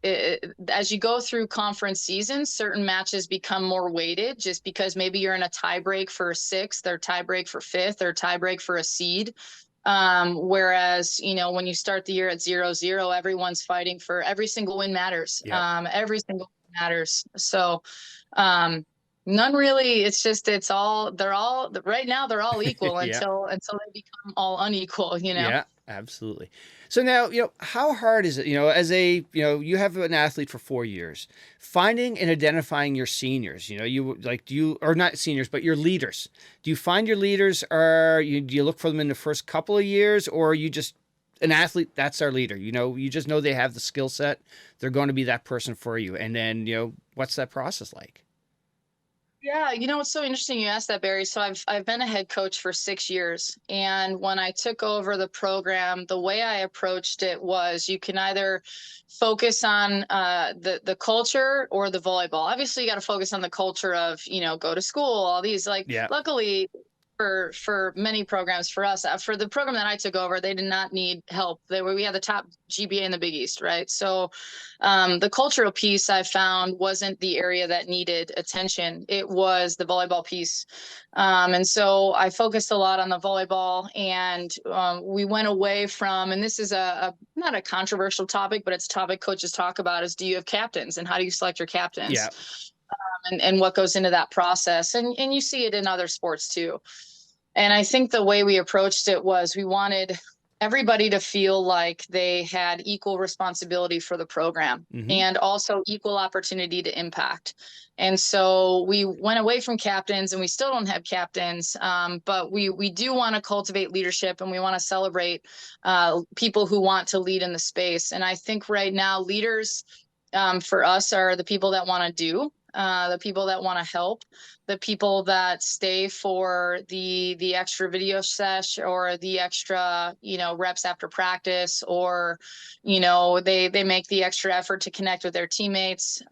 you go through conference seasons, certain matches become more weighted just because maybe you're in a tie break for sixth, or tie break for fifth, or tie break for a seed. Whereas, when you start the year at 0-0, everyone's fighting for every single win matters. Every single win matters. So, none really. They're all right now. They're all equal until they become all unequal. Yeah, absolutely. So now, how hard is it? As you have an athlete for 4 years, finding and identifying your seniors. Or not seniors, but your leaders. Do you find your leaders? Do you look for them in the first couple of years, or are you just an athlete? That's our leader. You just know they have the skill set. They're going to be that person for you. And then, what's that process like? Yeah, it's so interesting you asked that, Barry. So I've been a head coach for 6 years, and when I took over the program, the way I approached it was you can either focus on the culture or the volleyball. Obviously, you got to focus on the culture of go to school, all these luckily. For many programs, for us, for the program that I took over, they did not need help. We had the top GPA in the Big East, right? So the cultural piece I found wasn't the area that needed attention. It was the volleyball piece. And so I focused a lot on the volleyball, and we went away from, and this is not a controversial topic, but it's a topic coaches talk about, is do you have captains, and how do you select your captains? Yeah. And what goes into that process. And you see it in other sports too. And I think the way we approached it was we wanted everybody to feel like they had equal responsibility for the program, and also equal opportunity to impact. And so we went away from captains, and we still don't have captains, but we do want to cultivate leadership, and we want to celebrate people who want to lead in the space. And I think right now leaders for us are the people that want to do. the people that want to help, the people that stay for the extra video sesh or the extra, reps after practice, or, they make the extra effort to connect with their teammates.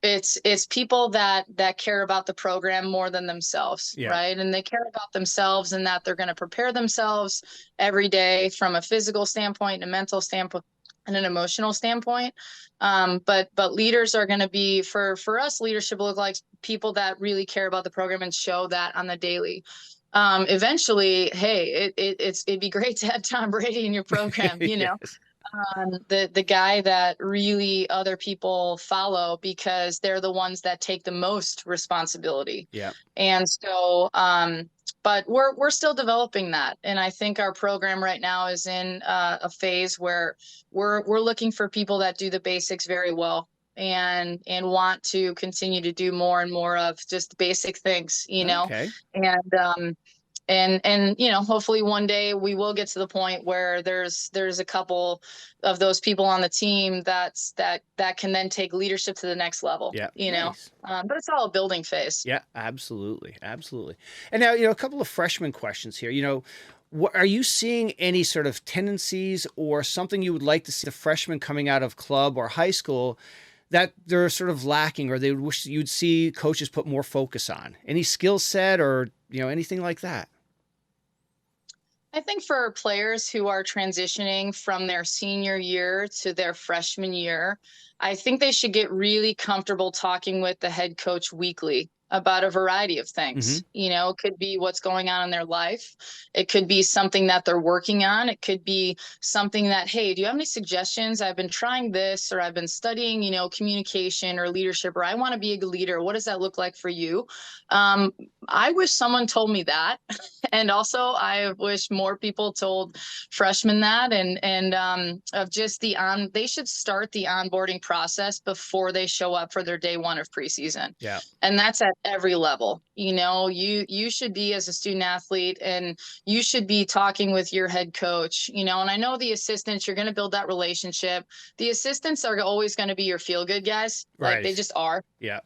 It's people that care about the program more than themselves, right? And they care about themselves and that they're going to prepare themselves every day from a physical standpoint, a mental standpoint, and an emotional standpoint. But leaders are going to be, for us, leadership will look like people that really care about the program and show that on the daily. Eventually, hey, it'd be great to have Tom Brady in your program, Yes. The guy that really other people follow because they're the ones that take the most responsibility. Yeah. And so, but we're still developing that. And I think our program right now is in a phase where we're looking for people that do the basics very well and want to continue to do more and more of just basic things, Okay. And hopefully one day we will get to the point where there's a couple of those people on the team that can then take leadership to the next level. Yeah. Nice. But it's all a building phase. Yeah, absolutely. Absolutely. And now, a couple of freshman questions here. Are you seeing any sort of tendencies or something you would like to see the freshmen coming out of club or high school that they're sort of lacking, or they would wish you'd see coaches put more focus on? Any skill set or, anything like that? I think for players who are transitioning from their senior year to their freshman year, I think they should get really comfortable talking with the head coach weekly about a variety of things. It could be what's going on in their life. It could be something that they're working on. It could be something that, hey, do you have any suggestions? I've been trying this, or I've been studying, communication or leadership, or I want to be a good leader. What does that look like for you? I wish someone told me that. And also I wish more people told freshmen that, and of just they should start the onboarding process before they show up for their day one of preseason. Yeah. And that's at every level. You should be, as a student athlete, and you should be talking with your head coach, and I know the assistants, you're going to build that relationship. The assistants are always going to be your feel good guys. Right. Like they just are. Yeah.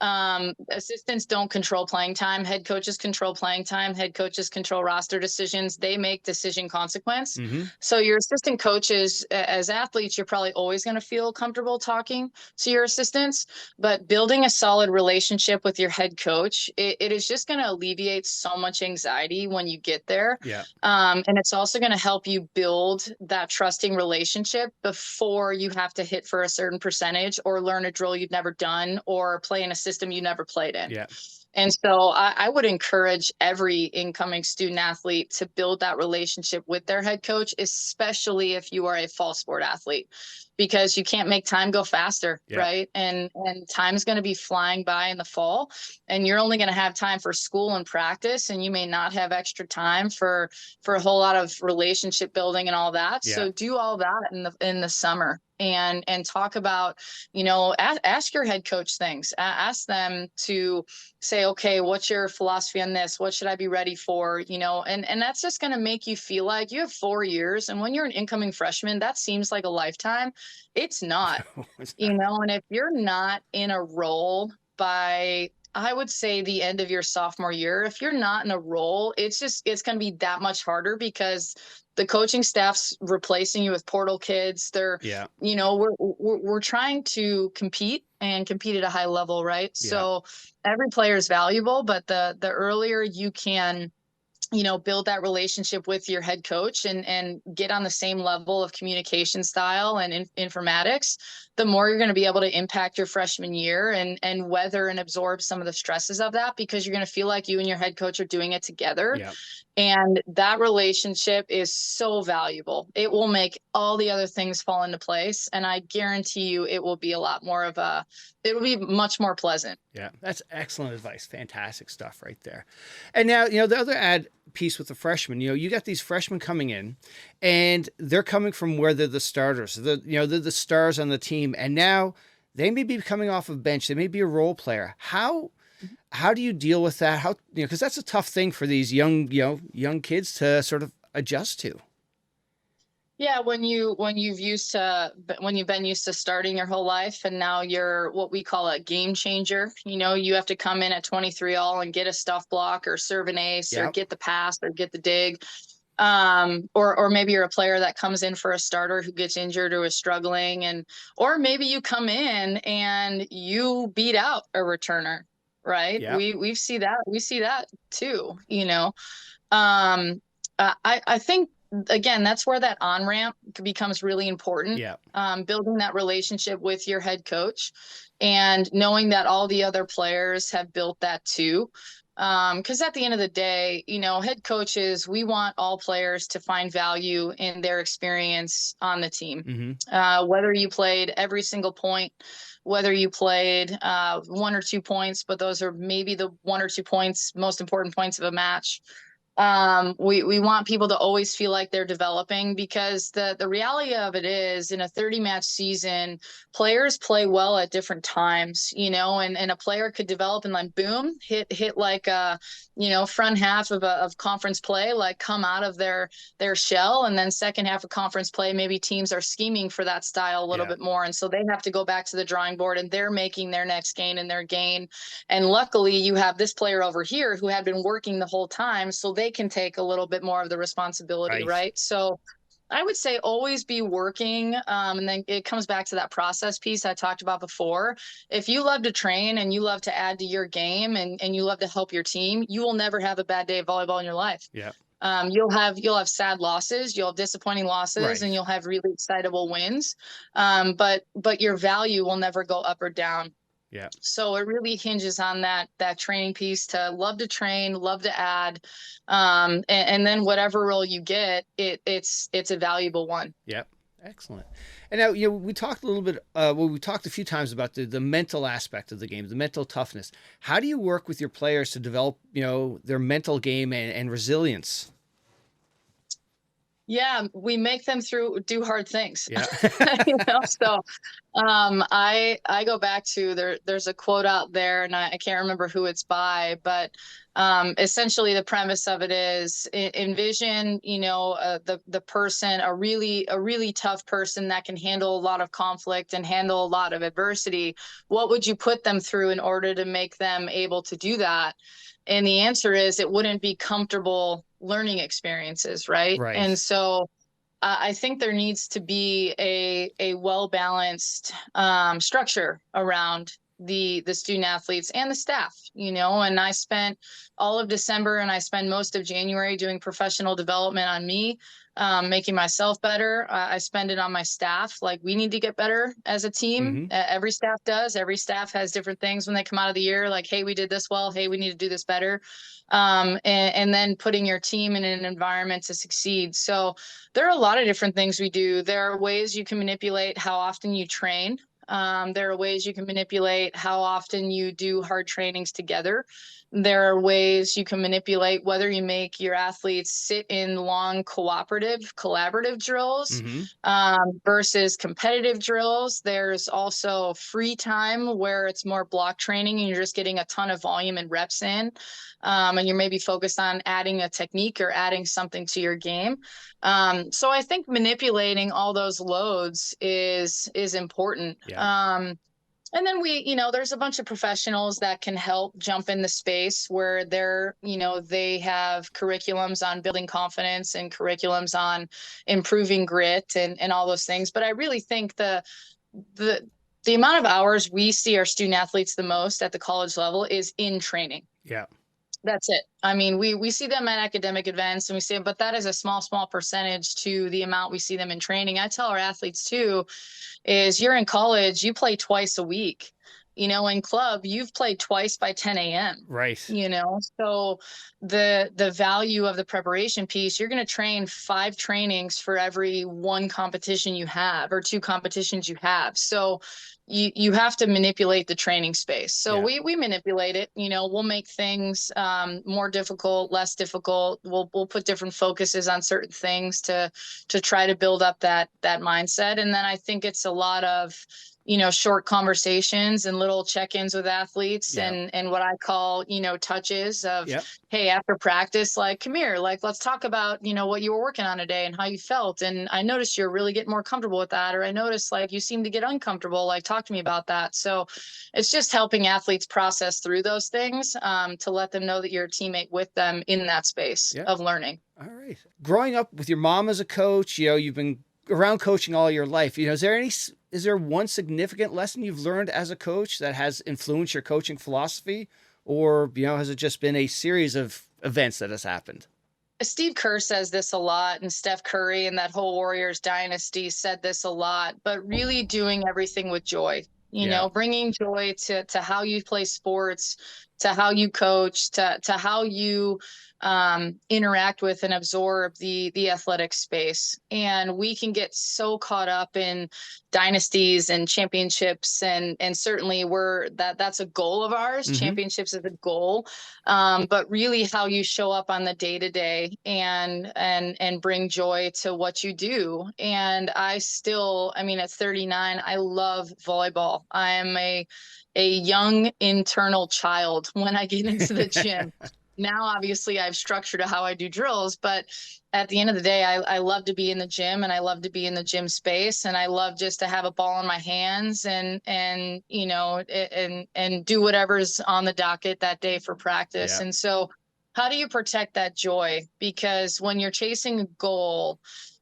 Assistants don't control playing time. Head coaches control playing time. Head coaches control roster decisions. They make decision consequence. So your assistant coaches, as athletes, you're probably always going to feel comfortable talking to your assistants, but building a solid relationship with your head coach, it is just going to alleviate so much anxiety when you get there. Yeah. And it's also going to help you build that trusting relationship before you have to hit for a certain percentage or learn a drill you've never done or play in a system you never played in. Yeah. And so I would encourage every incoming student athlete to build that relationship with their head coach, especially if you are a fall sport athlete, because you can't make time go faster, right? And time is going to be flying by in the fall, and you're only going to have time for school and practice, and you may not have extra time for a whole lot of relationship building and all that. Yeah. So do all that in the summer. And talk about, ask your head coach things. Ask them to say, okay, what's your philosophy on this? What should I be ready for? And that's just going to make you feel like you have 4 years. And when you're an incoming freshman, that seems like a lifetime. It's not, and if you're not in a role by, I would say, the end of your sophomore year, if you're not in a role, it's going to be that much harder because the coaching staff's replacing you with portal kids. They're, we're trying to compete at a high level, right? Yeah. So every player is valuable, but the earlier you can, build that relationship with your head coach and get on the same level of communication style and informatics, the more you're going to be able to impact your freshman year and weather and absorb some of the stresses of that, because you're going to feel like you and your head coach are doing it together. Yeah. And that relationship is so valuable. It will make all the other things fall into place. And I guarantee you it will be it'll be much more pleasant. Yeah, that's excellent advice. Fantastic stuff right there. And now, the other piece with the freshmen, you got these freshmen coming in and they're coming from where they're the starters. They're the stars on the team. And now they may be coming off of bench. They may be a role player. How do you deal with that? Because that's a tough thing for these young kids to sort of adjust to. Yeah, when you've been used to starting your whole life, and now you're what we call a game changer. You have to come in at 23 all and get a stuff block or serve an ace or Yep. get the pass or get the dig. Or maybe you're a player that comes in for a starter who gets injured or is struggling, or maybe you come in and you beat out a returner, right? Yep. We see that too. I think, again, that's where that on ramp becomes really important. Yep. Building that relationship with your head coach and knowing that all the other players have built that too. Because at the end of the day, head coaches, we want all players to find value in their experience on the team. Whether you played every single point, whether you played 1 or 2 points, but those are maybe the 1 or 2 points, most important points of a match. We want people to always feel like they're developing, because the reality of it is, in a 30-match season, players play well at different times, and a player could develop and then boom, hit like front half of conference play, like come out of their shell, and then second half of conference play, maybe teams are scheming for that style a little bit more, and so they have to go back to the drawing board and they're making their next gain and their gain. And luckily you have this player over here who had been working the whole time, so they can take a little bit more of the responsibility, right? So I would say always be working. And then it comes back to that process piece I talked about before. If you love to train and you love to add to your game and you love to help your team, you will never have a bad day of volleyball in your life. Yeah. You'll have sad losses, you'll have disappointing losses, and you'll have really excitable wins. But your value will never go up or down. Yeah. So it really hinges on that training piece, to love to train, love to add, and then whatever role you get, it's a valuable one. Yep. Excellent. And now, we talked a little bit, we talked a few times about the mental aspect of the game, the mental toughness. How do you work with your players to develop, their mental game and resilience? Yeah, we make them do hard things. Yeah. So I go back to there's a quote out there, and I can't remember who it's by, but essentially the premise of it is, envision, the person, a really tough person that can handle a lot of conflict and handle a lot of adversity. What would you put them through in order to make them able to do that? And the answer is, it wouldn't be comfortable learning experiences, right? And so I think there needs to be a well-balanced structure around the student athletes and the staff, and I spent all of December and I spend most of January doing professional development on me, making myself better. I spend it on my staff. Like, we need to get better as a team. Every staff does. Every staff has different things when they come out of the year, like, hey, we did this well. Hey, we need to do this better. And then putting your team in an environment to succeed. So there are a lot of different things we do. There are ways you can manipulate how often you train. There are ways you can manipulate how often you do hard trainings together. There are ways you can manipulate whether you make your athletes sit in long collaborative drills versus competitive drills. There's also free time where it's more block training and you're just getting a ton of volume and reps in. And you're maybe focused on adding a technique or adding something to your game. So I think manipulating all those loads is important. And then there's a bunch of professionals that can help jump in the space where they have curriculums on building confidence and curriculums on improving grit and all those things. But I really think the amount of hours we see our student athletes the most at the college level is in training. Yeah. That's it. I mean, we see them at academic events and we see them, but that is a small percentage to the amount we see them in training. I tell our athletes too, is you're in college, you play twice a week. In club, you've played twice by 10 a.m. Right. So the value of the preparation piece, you're going to train 5 trainings for every 1 competition you have or 2 competitions you have. So you have to manipulate the training space. So we manipulate it. We'll make things more difficult, less difficult. We'll put different focuses on certain things to try to build up that mindset. And then I think it's a lot of short conversations and little check-ins with athletes Yeah. and what I call, touches of, Yep. hey, after practice, like, come here, like, let's talk about, what you were working on today and how you felt. And I noticed you're really getting more comfortable with that. Or I noticed like you seem to get uncomfortable. Like, talk to me about that. So it's just helping athletes process through those things, to let them know that you're a teammate with them in that space Yeah. of learning. All right. Growing up with your mom as a coach, you've been around coaching all your life. Is there one significant lesson you've learned as a coach that has influenced your coaching philosophy, or has it just been a series of events that has happened? Steve Kerr says this a lot, and Steph Curry and that whole Warriors dynasty said this a lot, but really doing everything with joy, Yeah. bringing joy to how you play sports, to how you coach, to how you interact with and absorb the athletic space. And we can get so caught up in dynasties and championships, and certainly that's a goal of ours. Mm-hmm. Championships is a goal, but really how you show up on the day to day and bring joy to what you do. And at 39, I love volleyball. I am a young internal child when I get into the gym. Now, obviously, I've structured how I do drills, but at the end of the day, I love to be in the gym, and I love to be in the gym space, and I love just to have a ball in my hands and do whatever's on the docket that day for practice. Yeah. And so, how do you protect that joy? Because when you're chasing a goal,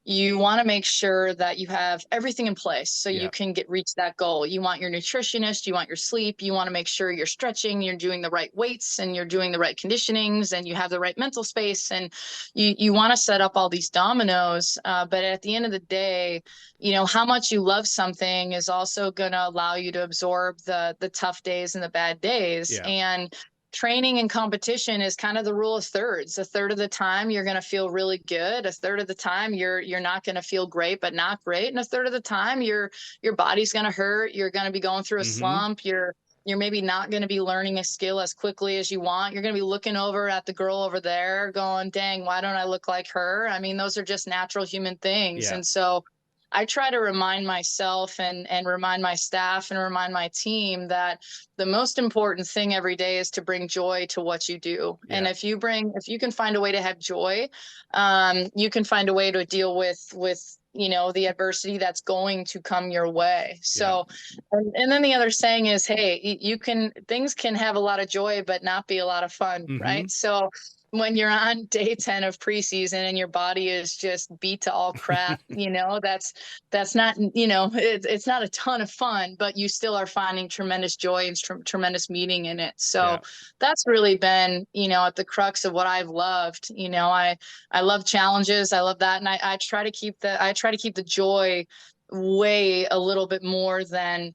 you want to make sure that you have everything in place so Yeah. you can reach that goal. You want your nutritionist, you want your sleep, you want to make sure you're stretching, you're doing the right weights, and you're doing the right conditionings, and you have the right mental space, and you want to set up all these dominoes. But at the end of the day, how much you love something is also going to allow you to absorb the tough days and the bad days. Yeah. And training and competition is kind of the rule of thirds. A third of the time you're going to feel really good. A third of the time you're not going to feel great, but not great. And a third of the time your body's going to hurt. You're going to be going through a Mm-hmm. slump. You're maybe not going to be learning a skill as quickly as you want. You're going to be looking over at the girl over there going, dang, why don't I look like her? I mean, those are just natural human things. Yeah. And so I try to remind myself and remind my staff and remind my team that the most important thing every day is to bring joy to what you do. Yeah. And if you can find a way to have joy, you can find a way to deal with the adversity that's going to come your way. So, and then the other saying is, hey, things can have a lot of joy, but not be a lot of fun. Mm-hmm. Right. So when you're on day 10 of preseason and your body is just beat to all crap, that's not, it's not a ton of fun, but you still are finding tremendous joy and tremendous meaning in it. So that's really been, at the crux of what I've loved. I love challenges. I love that. And I try to keep the joy way a little bit more than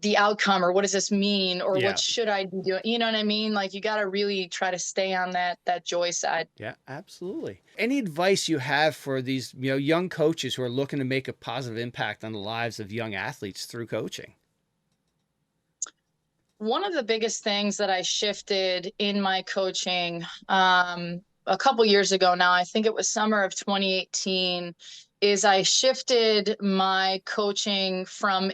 the outcome, or what does this mean, or what should I be doing? You know what I mean? Like, you got to really try to stay on that joy side. Yeah, absolutely. Any advice you have for these, young coaches who are looking to make a positive impact on the lives of young athletes through coaching? One of the biggest things that I shifted in my coaching, a couple years ago now, I think it was summer of 2018, is I shifted my coaching from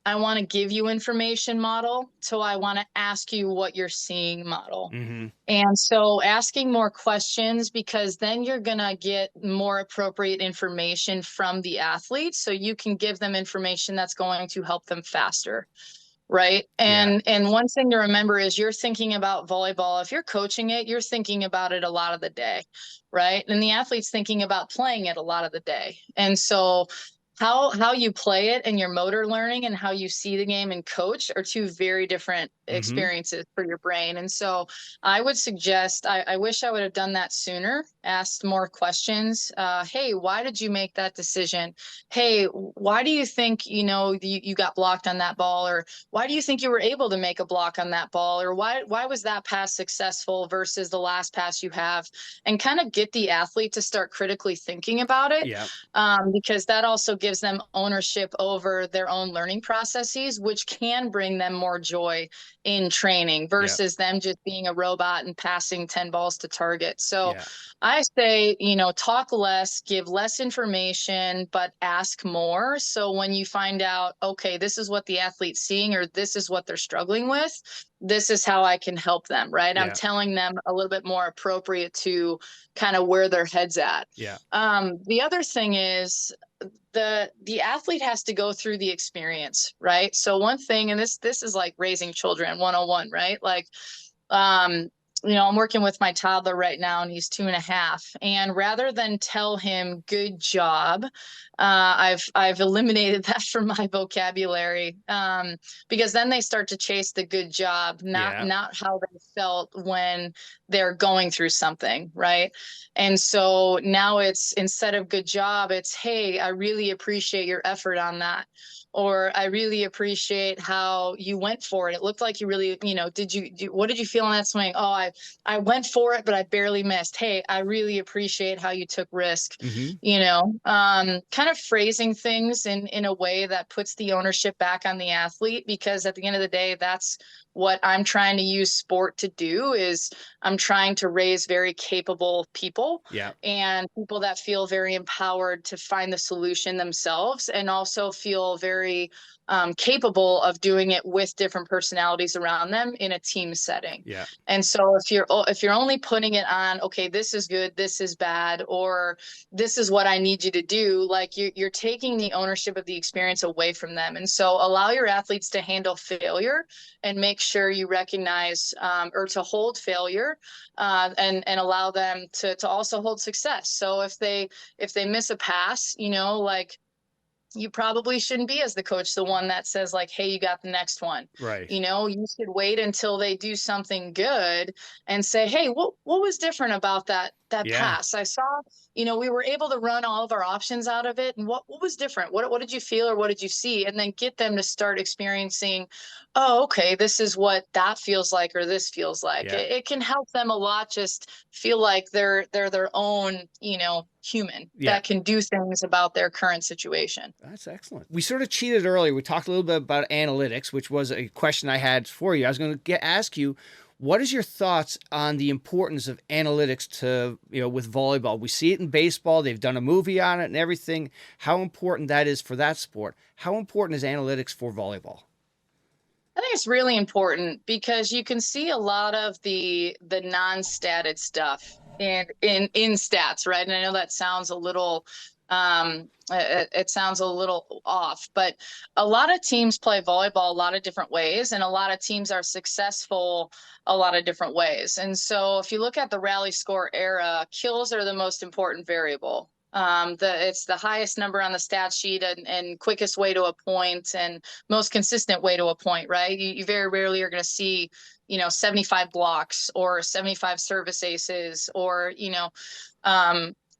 I want to give you information model to I want to ask you what you're seeing model. Mm-hmm. And so asking more questions, because then you're going to get more appropriate information from the athletes, so you can give them information that's going to help them faster. Right. And one thing to remember is you're thinking about volleyball. If you're coaching it, you're thinking about it a lot of the day. Right. And the athlete's thinking about playing it a lot of the day. And so how you play it and your motor learning and how you see the game and coach are two very different experiences for your brain. And so I would suggest, I wish I would have done that sooner, asked more questions. Hey, why did you make that decision? Hey, why do you think, you got blocked on that ball? Or why do you think you were able to make a block on that ball? Or why was that pass successful versus the last pass you have? And kind of get the athlete to start critically thinking about it. Because that also gives them ownership over their own learning processes, which can bring them more joy in training versus them just being a robot and passing 10 balls to target. So I say, talk less, give less information, but ask more. So when you find out, okay, this is what the athlete's seeing, or this is what they're struggling with, this is how I can help them, right? I'm telling them a little bit more appropriate to kind of where their head's at. The other thing is, the athlete has to go through the experience, right? So one thing, and this is like raising children 101, right? Like, I'm working with my toddler right now, and he's 2.5. And rather than tell him good job, I've eliminated that from my vocabulary, because then they start to chase the good job, not how they felt when they're going through something, right? And so now it's, instead of good job, it's, hey, I really appreciate your effort on that. Or I really appreciate how you went for it. It looked like you really, what did you feel on that swing? Oh, I went for it, but I barely missed. Hey, I really appreciate how you took risk. Kind of phrasing things in a way that puts the ownership back on the athlete, because at the end of the day, that's what I'm trying to use sport to do. Is I'm trying to raise very capable people, and people that feel very empowered to find the solution themselves, and also feel very capable of doing it with different personalities around them in a team setting. And so if you're only putting it on, okay, this is good, this is bad, or this is what I need you to do, like you're taking the ownership of the experience away from them. And so allow your athletes to handle failure, and make sure you recognize, or to hold failure, and allow them to also hold success. So if they miss a pass, like, you probably shouldn't be, as the coach, the one that says like, hey, you got the next one. Right. You should wait until they do something good and say, hey, what was different about that pass? I saw, we were able to run all of our options out of it. And what was different? What did you feel, or what did you see? And then get them to start experiencing, oh, okay, this is what that feels like, or this feels like. It can help them a lot. Just feel like they're their own, human that can do things about their current situation. That's excellent. We sort of cheated earlier. We talked a little bit about analytics, which was a question I had for you. I was going to ask you, what is your thoughts on the importance of analytics to, with volleyball? We see it in baseball. They've done a movie on it and everything. How important that is for that sport. How important is analytics for volleyball? I think it's really important, because you can see a lot of the non-statted stuff in stats, right? And I know that sounds a little, it sounds a little off, but a lot of teams play volleyball a lot of different ways, and a lot of teams are successful a lot of different ways. And so if you look at the rally score era, kills are the most important variable. It's the highest number on the stat sheet, and quickest way to a point, and most consistent way to a point, right? You very rarely are going to see, 75 blocks or 75 service aces, or,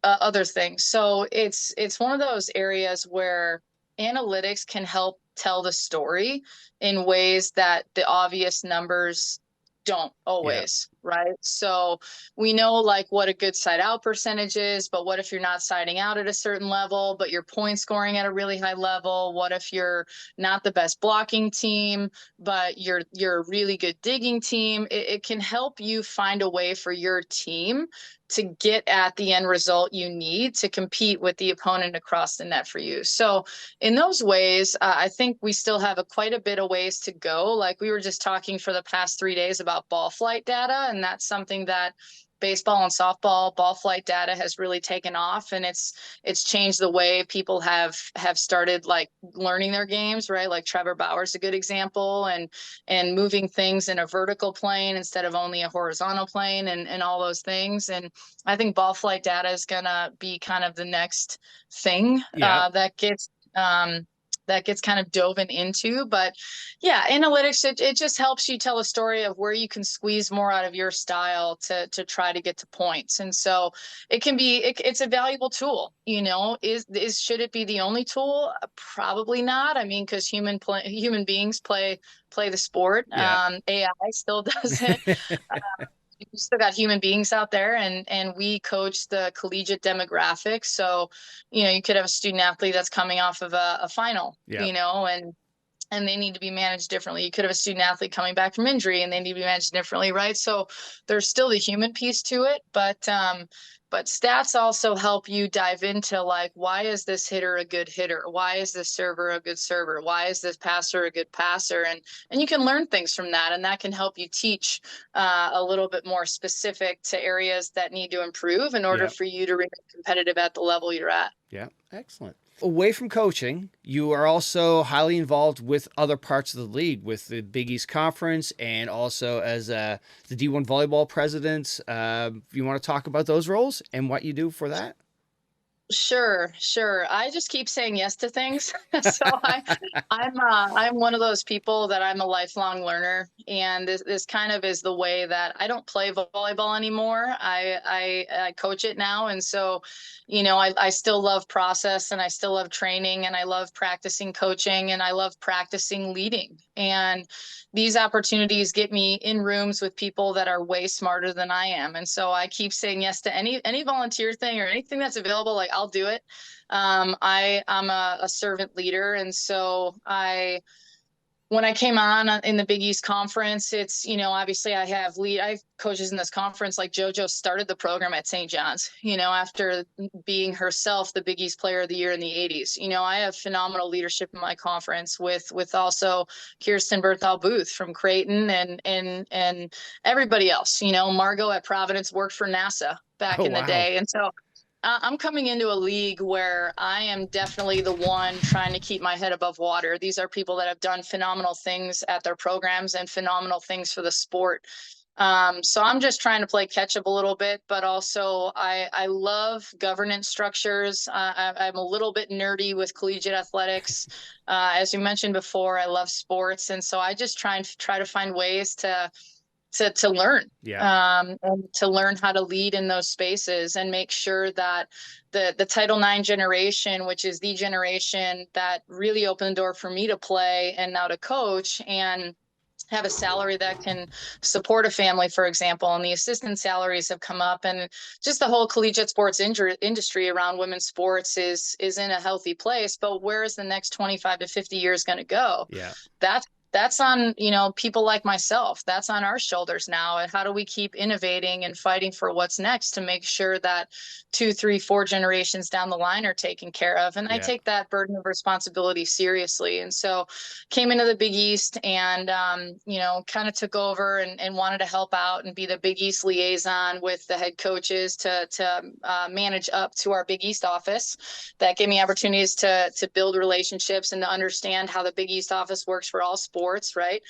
other things. So it's one of those areas where analytics can help tell the story in ways that the obvious numbers don't always, right? So we know like what a good side out percentage is, but what if you're not siding out at a certain level, but you're point scoring at a really high level? What if you're not the best blocking team, but you're a really good digging team? It can help you find a way for your team to get at the end result you need to compete with the opponent across the net for you. So in those ways, I think we still have quite a bit of ways to go. Like we were just talking for the past 3 days about ball flight data, and that's something that baseball and softball ball flight data has really taken off, and it's changed the way people have started like learning their games, right? Like Trevor Bauer's a good example, and moving things in a vertical plane instead of only a horizontal plane, and all those things. And I think ball flight data is gonna be kind of the next thing that gets kind of dove into. But yeah, analytics, it just helps you tell a story of where you can squeeze more out of your style to try to get to points. And so it can be, it's a valuable tool, should it be the only tool? Probably not. I mean, because human beings play the sport. AI still doesn't. You still got human beings out there, and we coach the collegiate demographic. So, you could have a student athlete that's coming off of a final, and and they need to be managed differently. You could have a student athlete coming back from injury and they need to be managed differently, right? So there's still the human piece to it, but stats also help you dive into, like, why is this hitter a good hitter? Why is this server a good server? Why is this passer a good passer? And you can learn things from that, and that can help you teach a little bit more specific to areas that need to improve in order for you to remain competitive at the level you're at. Yeah, excellent. Away from coaching, you are also highly involved with other parts of the league, with the Big East Conference, and also as the D1 volleyball president. You want to talk about those roles and what you do for that? Sure. I just keep saying yes to things. So I'm one of those people that I'm a lifelong learner, and this kind of is the way that I don't play volleyball anymore. I coach it now, and so, I still love process, and I still love training, and I love practicing coaching, and I love practicing leading. And these opportunities get me in rooms with people that are way smarter than I am, and so I keep saying yes to any volunteer thing or anything that's available. Like, I'll do it. I'm a servant leader, and so when I came on in the Big East Conference, it's, obviously I have coaches in this conference. Like JoJo started the program at St. John's, after being herself the Big East Player of the Year in the 80s. I have phenomenal leadership in my conference with also Kirsten Berthal Booth from Creighton and everybody else. Margot at Providence worked for NASA back in the day. And so I'm coming into a league where I am definitely the one trying to keep my head above water. These are people that have done phenomenal things at their programs and phenomenal things for the sport. So I'm just trying to play catch up a little bit, but also I love governance structures. I'm a little bit nerdy with collegiate athletics. As you mentioned before, I love sports. And so I just try to find ways to learn, and to learn how to lead in those spaces and make sure that the Title IX generation, which is the generation that really opened the door for me to play and now to coach and have a salary that can support a family, for example, and the assistant salaries have come up, and just the whole collegiate sports industry around women's sports is in a healthy place. But where is the next 25 to 50 years going to go? Yeah. That's on, people like myself. That's on our shoulders now. And how do we keep innovating and fighting for what's next to make sure that 2, 3, 4 generations down the line are taken care of? And I take that burden of responsibility seriously. And so came into the Big East and, kind of took over and wanted to help out and be the Big East liaison with the head coaches to manage up to our Big East office. That gave me opportunities to build relationships and to understand how the Big East office works for all sports, right?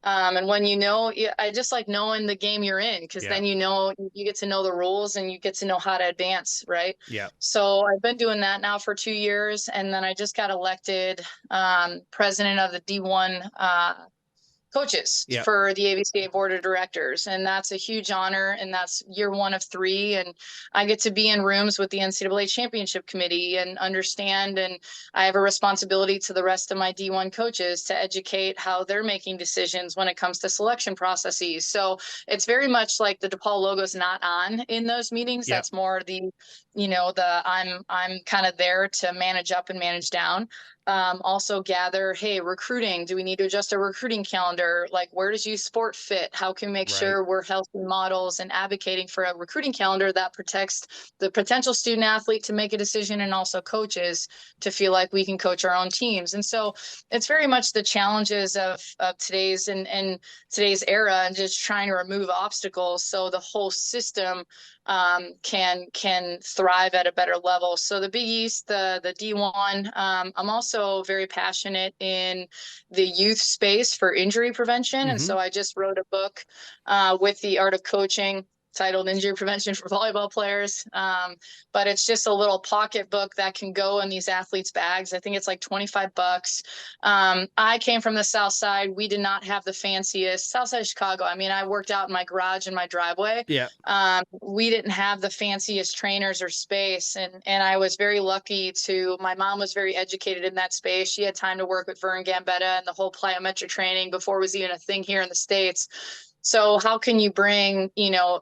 And when I just like knowing the game you're in, because then you get to know the rules and you get to know how to advance, right? Yeah. So I've been doing that now for 2 years, and then I just got elected president of the D1 coaches for the AVCA board of directors. And that's a huge honor. And that's year 1 of 3. And I get to be in rooms with the NCAA championship committee and understand. And I have a responsibility to the rest of my D1 coaches to educate how they're making decisions when it comes to selection processes. So it's very much like the DePaul logo is not on in those meetings. That's more I'm kind of there to manage up and manage down. Also gather, hey, recruiting, do we need to adjust our recruiting calendar? Like, where does youth sport fit? How can we make sure we're healthy models and advocating for a recruiting calendar that protects the potential student athlete to make a decision, and also coaches to feel like we can coach our own teams? And so it's very much the challenges of today's and today's era, and just trying to remove obstacles so the whole system can thrive at a better level. So the Big East, the D1, I'm also very passionate in the youth space for injury prevention. And so I just wrote a book with the Art of Coaching titled Injury Prevention for Volleyball Players. But it's just a little pocket book that can go in these athletes' bags. I think it's like $25. I came from the South Side. We did not have the fanciest South Side of Chicago. I mean, I worked out in my garage in my driveway. We didn't have the fanciest trainers or space. And I was very lucky my mom was very educated in that space. She had time to work with Vern Gambetta and the whole plyometric training before it was even a thing here in the States. So how can you bring,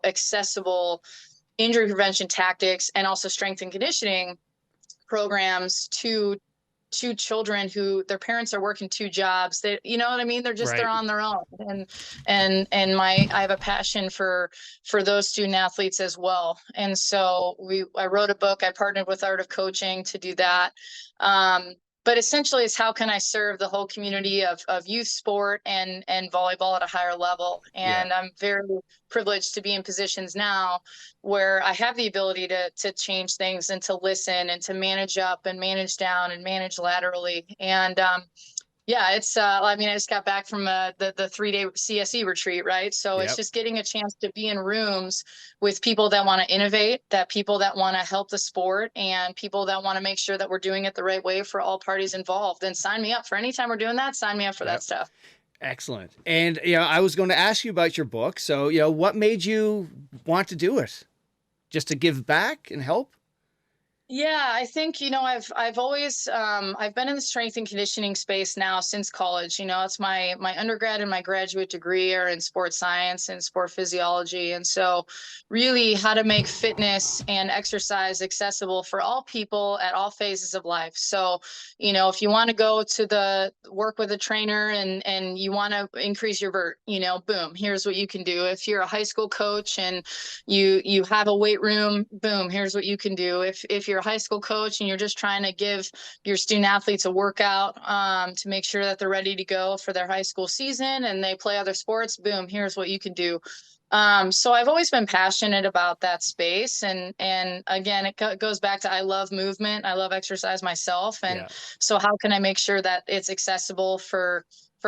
accessible injury prevention tactics and also strength and conditioning programs to two children who their parents are working two jobs. They, you know what I mean? They're on their own. And I have a passion for those student athletes as well. And so I wrote a book. I partnered with Art of Coaching to do that. But essentially it's how can I serve the whole community of youth sport and volleyball at a higher level. And I'm very privileged to be in positions now where I have the ability to change things and to listen and to manage up and manage down and manage laterally. And yeah, it's I mean, I just got back from the 3-day CSE retreat, right? So it's just getting a chance to be in rooms with people that want to innovate, that people that want to help the sport, and people that want to make sure that we're doing it the right way for all parties involved. And sign me up for anytime we're doing that. Sign me up for that stuff. Excellent. And I was going to ask you about your book. So what made you want to do it? Just to give back and help? Yeah, I think, I've always, I've been in the strength and conditioning space now since college. It's my undergrad and my graduate degree are in sports science and sport physiology. And so really how to make fitness and exercise accessible for all people at all phases of life. So, if you want to go to work with a trainer and you want to increase your vert, boom, here's what you can do. If you're a high school coach and you have a weight room, boom, here's what you can do. If you're a high school coach and you're just trying to give your student athletes a workout to make sure that they're ready to go for their high school season and they play other sports, boom, here's what you can do. So I've always been passionate about that space. And again, it goes back to, I love movement. I love exercise myself. And so how can I make sure that it's accessible for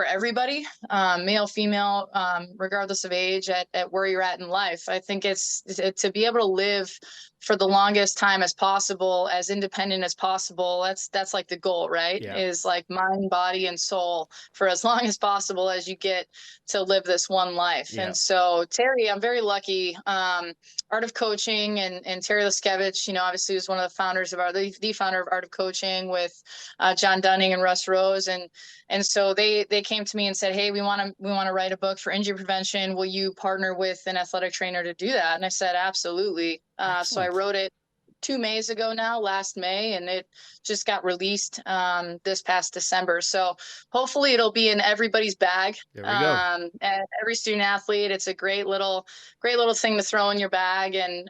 everybody, male, female, regardless of age, at where you're at in life. I think it's to be able to live for the longest time as possible, as independent as possible. That's like the goal, right? Is like mind, body, and soul for as long as possible as you get to live this one life. And so Terry, I'm very lucky. Art of Coaching and Terry Liskevich, obviously was one of the founders of the founder of Art of Coaching with John Dunning and Russ Rose. And so they came to me and said, hey, we want to write a book for injury prevention. Will you partner with an athletic trainer to do that? And I said, absolutely. So I wrote it 2 Mays ago now, last May, and it just got released this past December. So hopefully it'll be in everybody's bag. There we go. And every student athlete, it's a great little thing to throw in your bag. And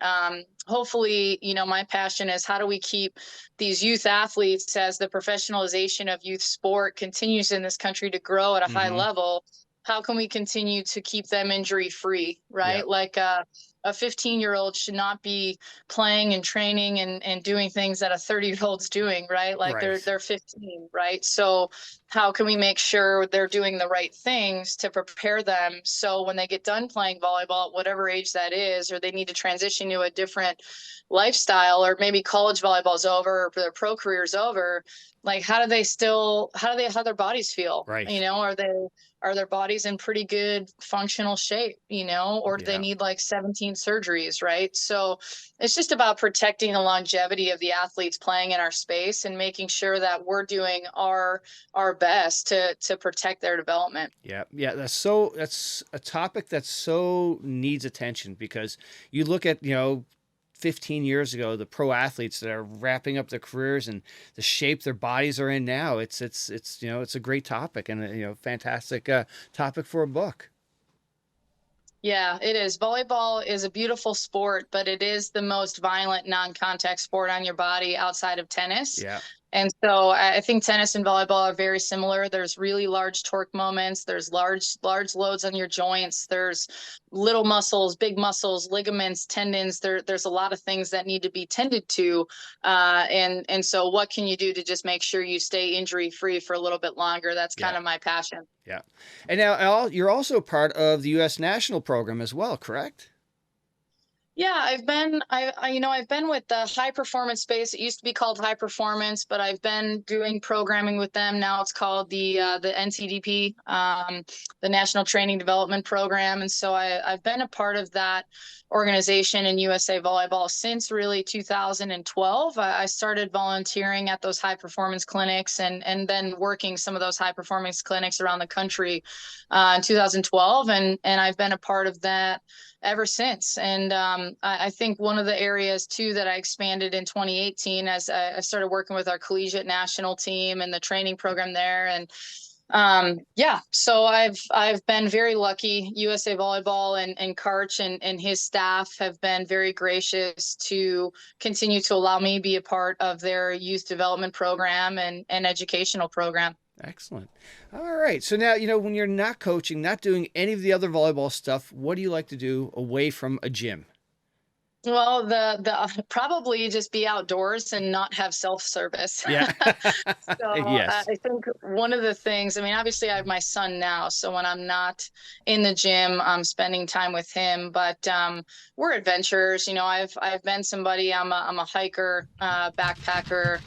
hopefully, my passion is how do we keep these youth athletes, as the professionalization of youth sport continues in this country to grow at a high level, how can we continue to keep them injury free, right? Like a 15-year-old should not be playing and training and doing things that a 30-year-old's doing, right? Like they're 15, right? So how can we make sure they're doing the right things to prepare them so when they get done playing volleyball at whatever age that is, or they need to transition to a different lifestyle, or maybe college volleyball's over or their pro career's over, like how do they how their bodies feel? Right. Are their bodies in pretty good functional shape, or do they need like 17 surgeries, right? So it's just about protecting the longevity of the athletes playing in our space and making sure that we're doing our best to protect their development. Yeah. That's a topic that so needs attention, because you look at, 15 years ago, the pro athletes that are wrapping up their careers and the shape their bodies are in now. It's a great topic and fantastic topic for a book. Yeah, it is. Volleyball is a beautiful sport, but it is the most violent non-contact sport on your body outside of tennis. Yeah. And so I think tennis and volleyball are very similar. There's really large torque moments. There's large loads on your joints. There's little muscles, big muscles, ligaments, tendons. There's a lot of things that need to be tended to. And so what can you do to just make sure you stay injury free for a little bit longer? That's kind of my passion. Yeah. And now you're also part of the U.S. national program as well, correct? Yeah, I've been with the high performance space. It used to be called high performance, but I've been doing programming with them. Now it's called the NCDP, the National Training Development Program. And so I've been a part of that organization in USA Volleyball since really 2012. I started volunteering at those high performance clinics and then working some of those high performance clinics around the country in 2012. And I've been a part of that ever since. And I think one of the areas too that I expanded in 2018 as I started working with our collegiate national team and the training program there. And yeah, so I've been very lucky. USA Volleyball and Karch and his staff have been very gracious to continue to allow me be a part of their youth development program and educational program. Excellent. All right. So now, when you're not coaching, not doing any of the other volleyball stuff, what do you like to do away from a gym? Well, the probably just be outdoors and not have self-service. Yeah. So Yes. I think one of the things, I mean, obviously I have my son now, so when I'm not in the gym, I'm spending time with him. But we're adventurers. I've been somebody. I'm a hiker, backpacker.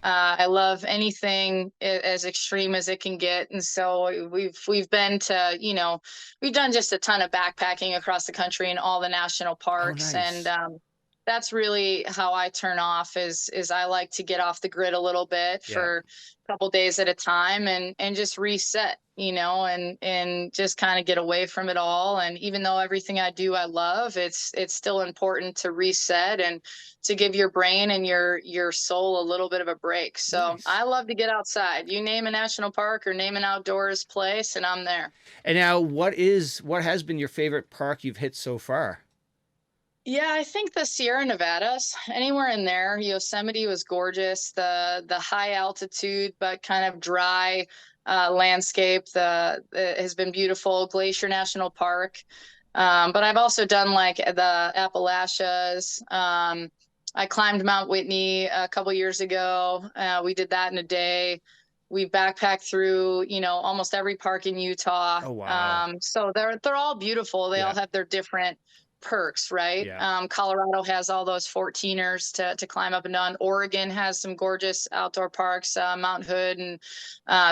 I love anything as extreme as it can get, and so we've been to we've done just a ton of backpacking across the country in all the national parks. Oh, nice. And that's really how I turn off is I like to get off the grid a little bit for a couple days at a time and just reset, and just kind of get away from it all. And even though everything I do I love, it's still important to reset and to give your brain and your soul a little bit of a break. So Nice. I love to get outside. You name a national park or name an outdoors place and I'm there. And now what has been your favorite park you've hit so far? Yeah, I think the Sierra Nevadas, anywhere in there. Yosemite was gorgeous. The high altitude but kind of dry landscape has been beautiful. Glacier National Park, but I've also done like the Appalachias. I climbed Mount Whitney a couple years ago. We did that in a day. We backpacked through, almost every park in Utah. Oh, wow. So they're all beautiful. They all have their different perks, right? Yeah. Colorado has all those 14ers to climb up and down. Oregon has some gorgeous outdoor parks, Mount Hood, and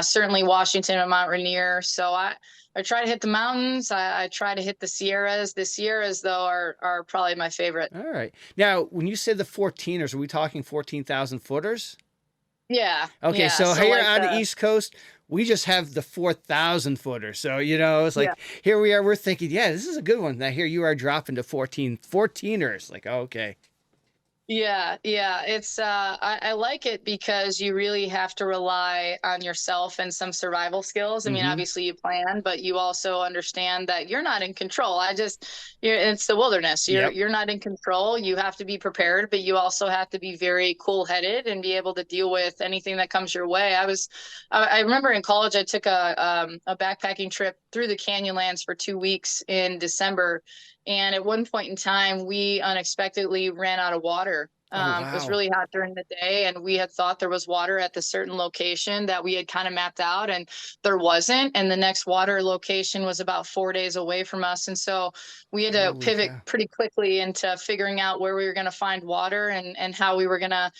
certainly Washington and Mount Rainier. So I try to hit the mountains. I try to hit the Sierras. The Sierras, though, are probably my favorite. All right. Now, when you say the 14ers, are we talking 14,000 footers? Yeah. Okay, yeah. so here like on the East Coast, we just have the 4,000 footer. So, it's like, here we are, we're thinking, yeah, this is a good one. Now here you are dropping to 14ers. Like, oh, okay. Yeah, it's I like it because you really have to rely on yourself and some survival skills. I mean, obviously you plan, but you also understand that you're not in control. It's the wilderness. You're not in control. You have to be prepared, but you also have to be very cool-headed and be able to deal with anything that comes your way. I remember in college I took a backpacking trip through the Canyonlands for 2 weeks in December. And at one point in time, we unexpectedly ran out of water. It was really hot during the day, and we had thought there was water at the certain location that we had kind of mapped out, and there wasn't. And the next water location was about 4 days away from us. And so we had to pivot pretty quickly into figuring out where we were going to find water and how we were going to,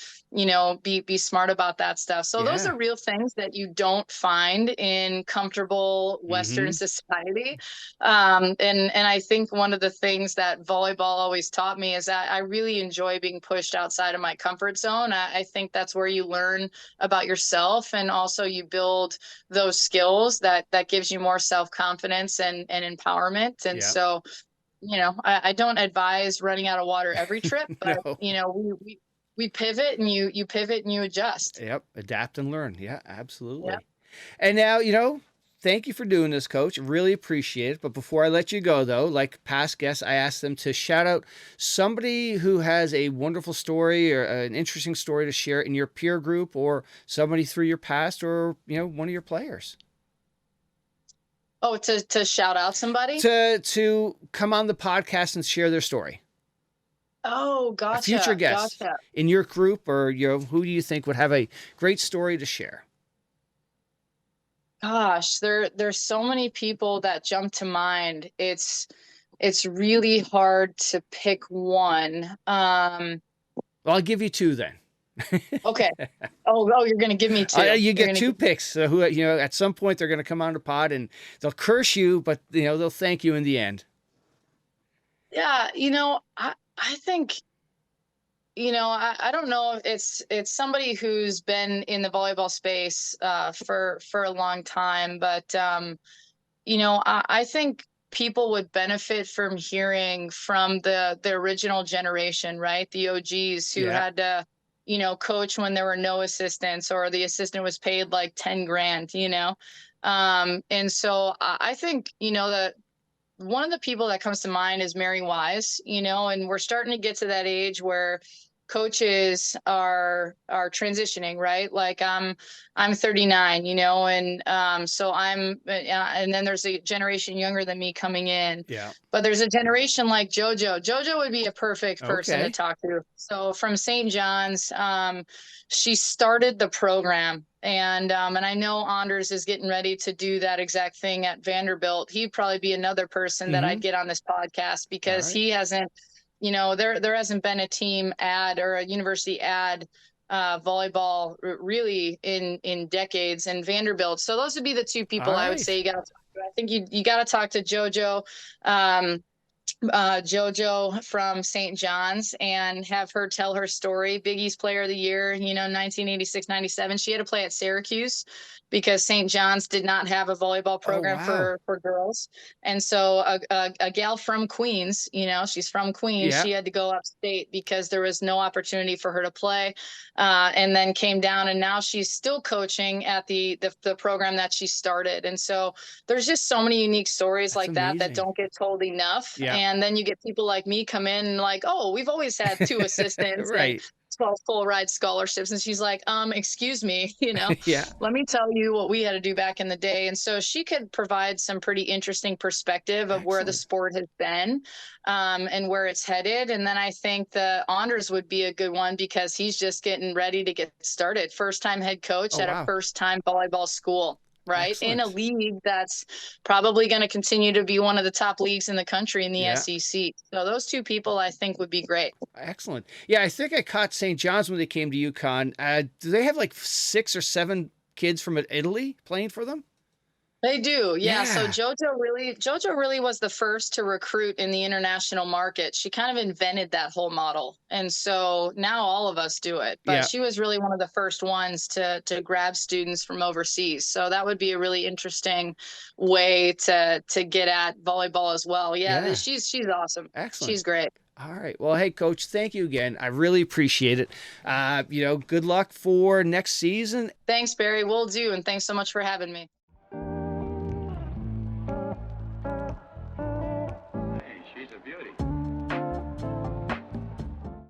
be smart about that stuff. So those are real things that you don't find in comfortable Western society. And I think one of the things that volleyball always taught me is that I really enjoy being pushed outside of my comfort zone. I think that's where you learn about yourself, and also you build those skills that gives you more self-confidence and empowerment. And so, I don't advise running out of water every trip, but we pivot and you pivot and you adjust. Yep. Adapt and learn. Yeah, absolutely. Yep. And now, thank you for doing this, Coach. Really appreciate it. But before I let you go, though, like past guests, I asked them to shout out somebody who has a wonderful story or an interesting story to share in your peer group, or somebody through your past, or, one of your players. Oh, to shout out somebody? To come on the podcast and share their story. Oh, gotcha. A future guest in your group, or who do you think would have a great story to share? Gosh, there's so many people that jump to mind. It's really hard to pick one. Well, I'll give you two then. Okay. Oh, you're gonna give me two. You get two picks. So who at some point they're gonna come on the pod and they'll curse you, but they'll thank you in the end. Yeah, I think, I don't know if it's somebody who's been in the volleyball space for a long time, but I think people would benefit from hearing from the original generation, right? The OGs who had to, you know, coach when there were no assistants, or the assistant was paid like 10 grand, you know? And so I think, you know, that one of the people that comes to mind is Mary Weise, you know, and we're starting to get to that age where coaches are transitioning, right? Like I'm 39, you know, and so and then there's a generation younger than me coming in. Yeah. But there's a generation like JoJo. JoJo would be a perfect person to talk to. So from St. John's, she started the program, and I know Anders is getting ready to do that exact thing at Vanderbilt. He'd probably be another person that I'd get on this podcast, because he hasn't, you know, there hasn't been a team ad or a university ad volleyball really in decades, in Vanderbilt. So those would be the two people I would say you got to talk to. I think you got to talk to JoJo. JoJo from St. John's, and have her tell her story. Big East Player of the Year, you know, 1986-97. She had to play at Syracuse because St. John's did not have a volleyball program for girls. And so a gal from Queens, you know, she's from Queens. She had to go upstate because there was no opportunity for her to play, and then came down, and now she's still coaching at the program that she started. And so there's just so many unique stories like that that don't get told enough. And then you get people like me come in and like, oh, we've always had 2 assistants and 12 full ride scholarships. And she's like, excuse me, you know, let me tell you what we had to do back in the day. And so she could provide some pretty interesting perspective of where the sport has been, and where it's headed. And then I think the Anders would be a good one, because he's just getting ready to get started. First time head coach at a first time volleyball school. Right. In a league that's probably going to continue to be one of the top leagues in the country in the SEC. So those 2 people I think would be great. Excellent. Yeah, I think I caught St. John's when they came to UConn. Do they have like 6 or 7 kids from Italy playing for them? They do. Yeah. So JoJo really was the first to recruit in the international market. She kind of invented that whole model. And so now all of us do it. But she was really one of the first ones to grab students from overseas. So that would be a really interesting way to get at volleyball as well. Yeah. She's awesome. Excellent. She's great. All right. Well, hey, Coach, thank you again. I really appreciate it. You know, good luck for next season. Thanks, Barry. Will do. And thanks so much for having me.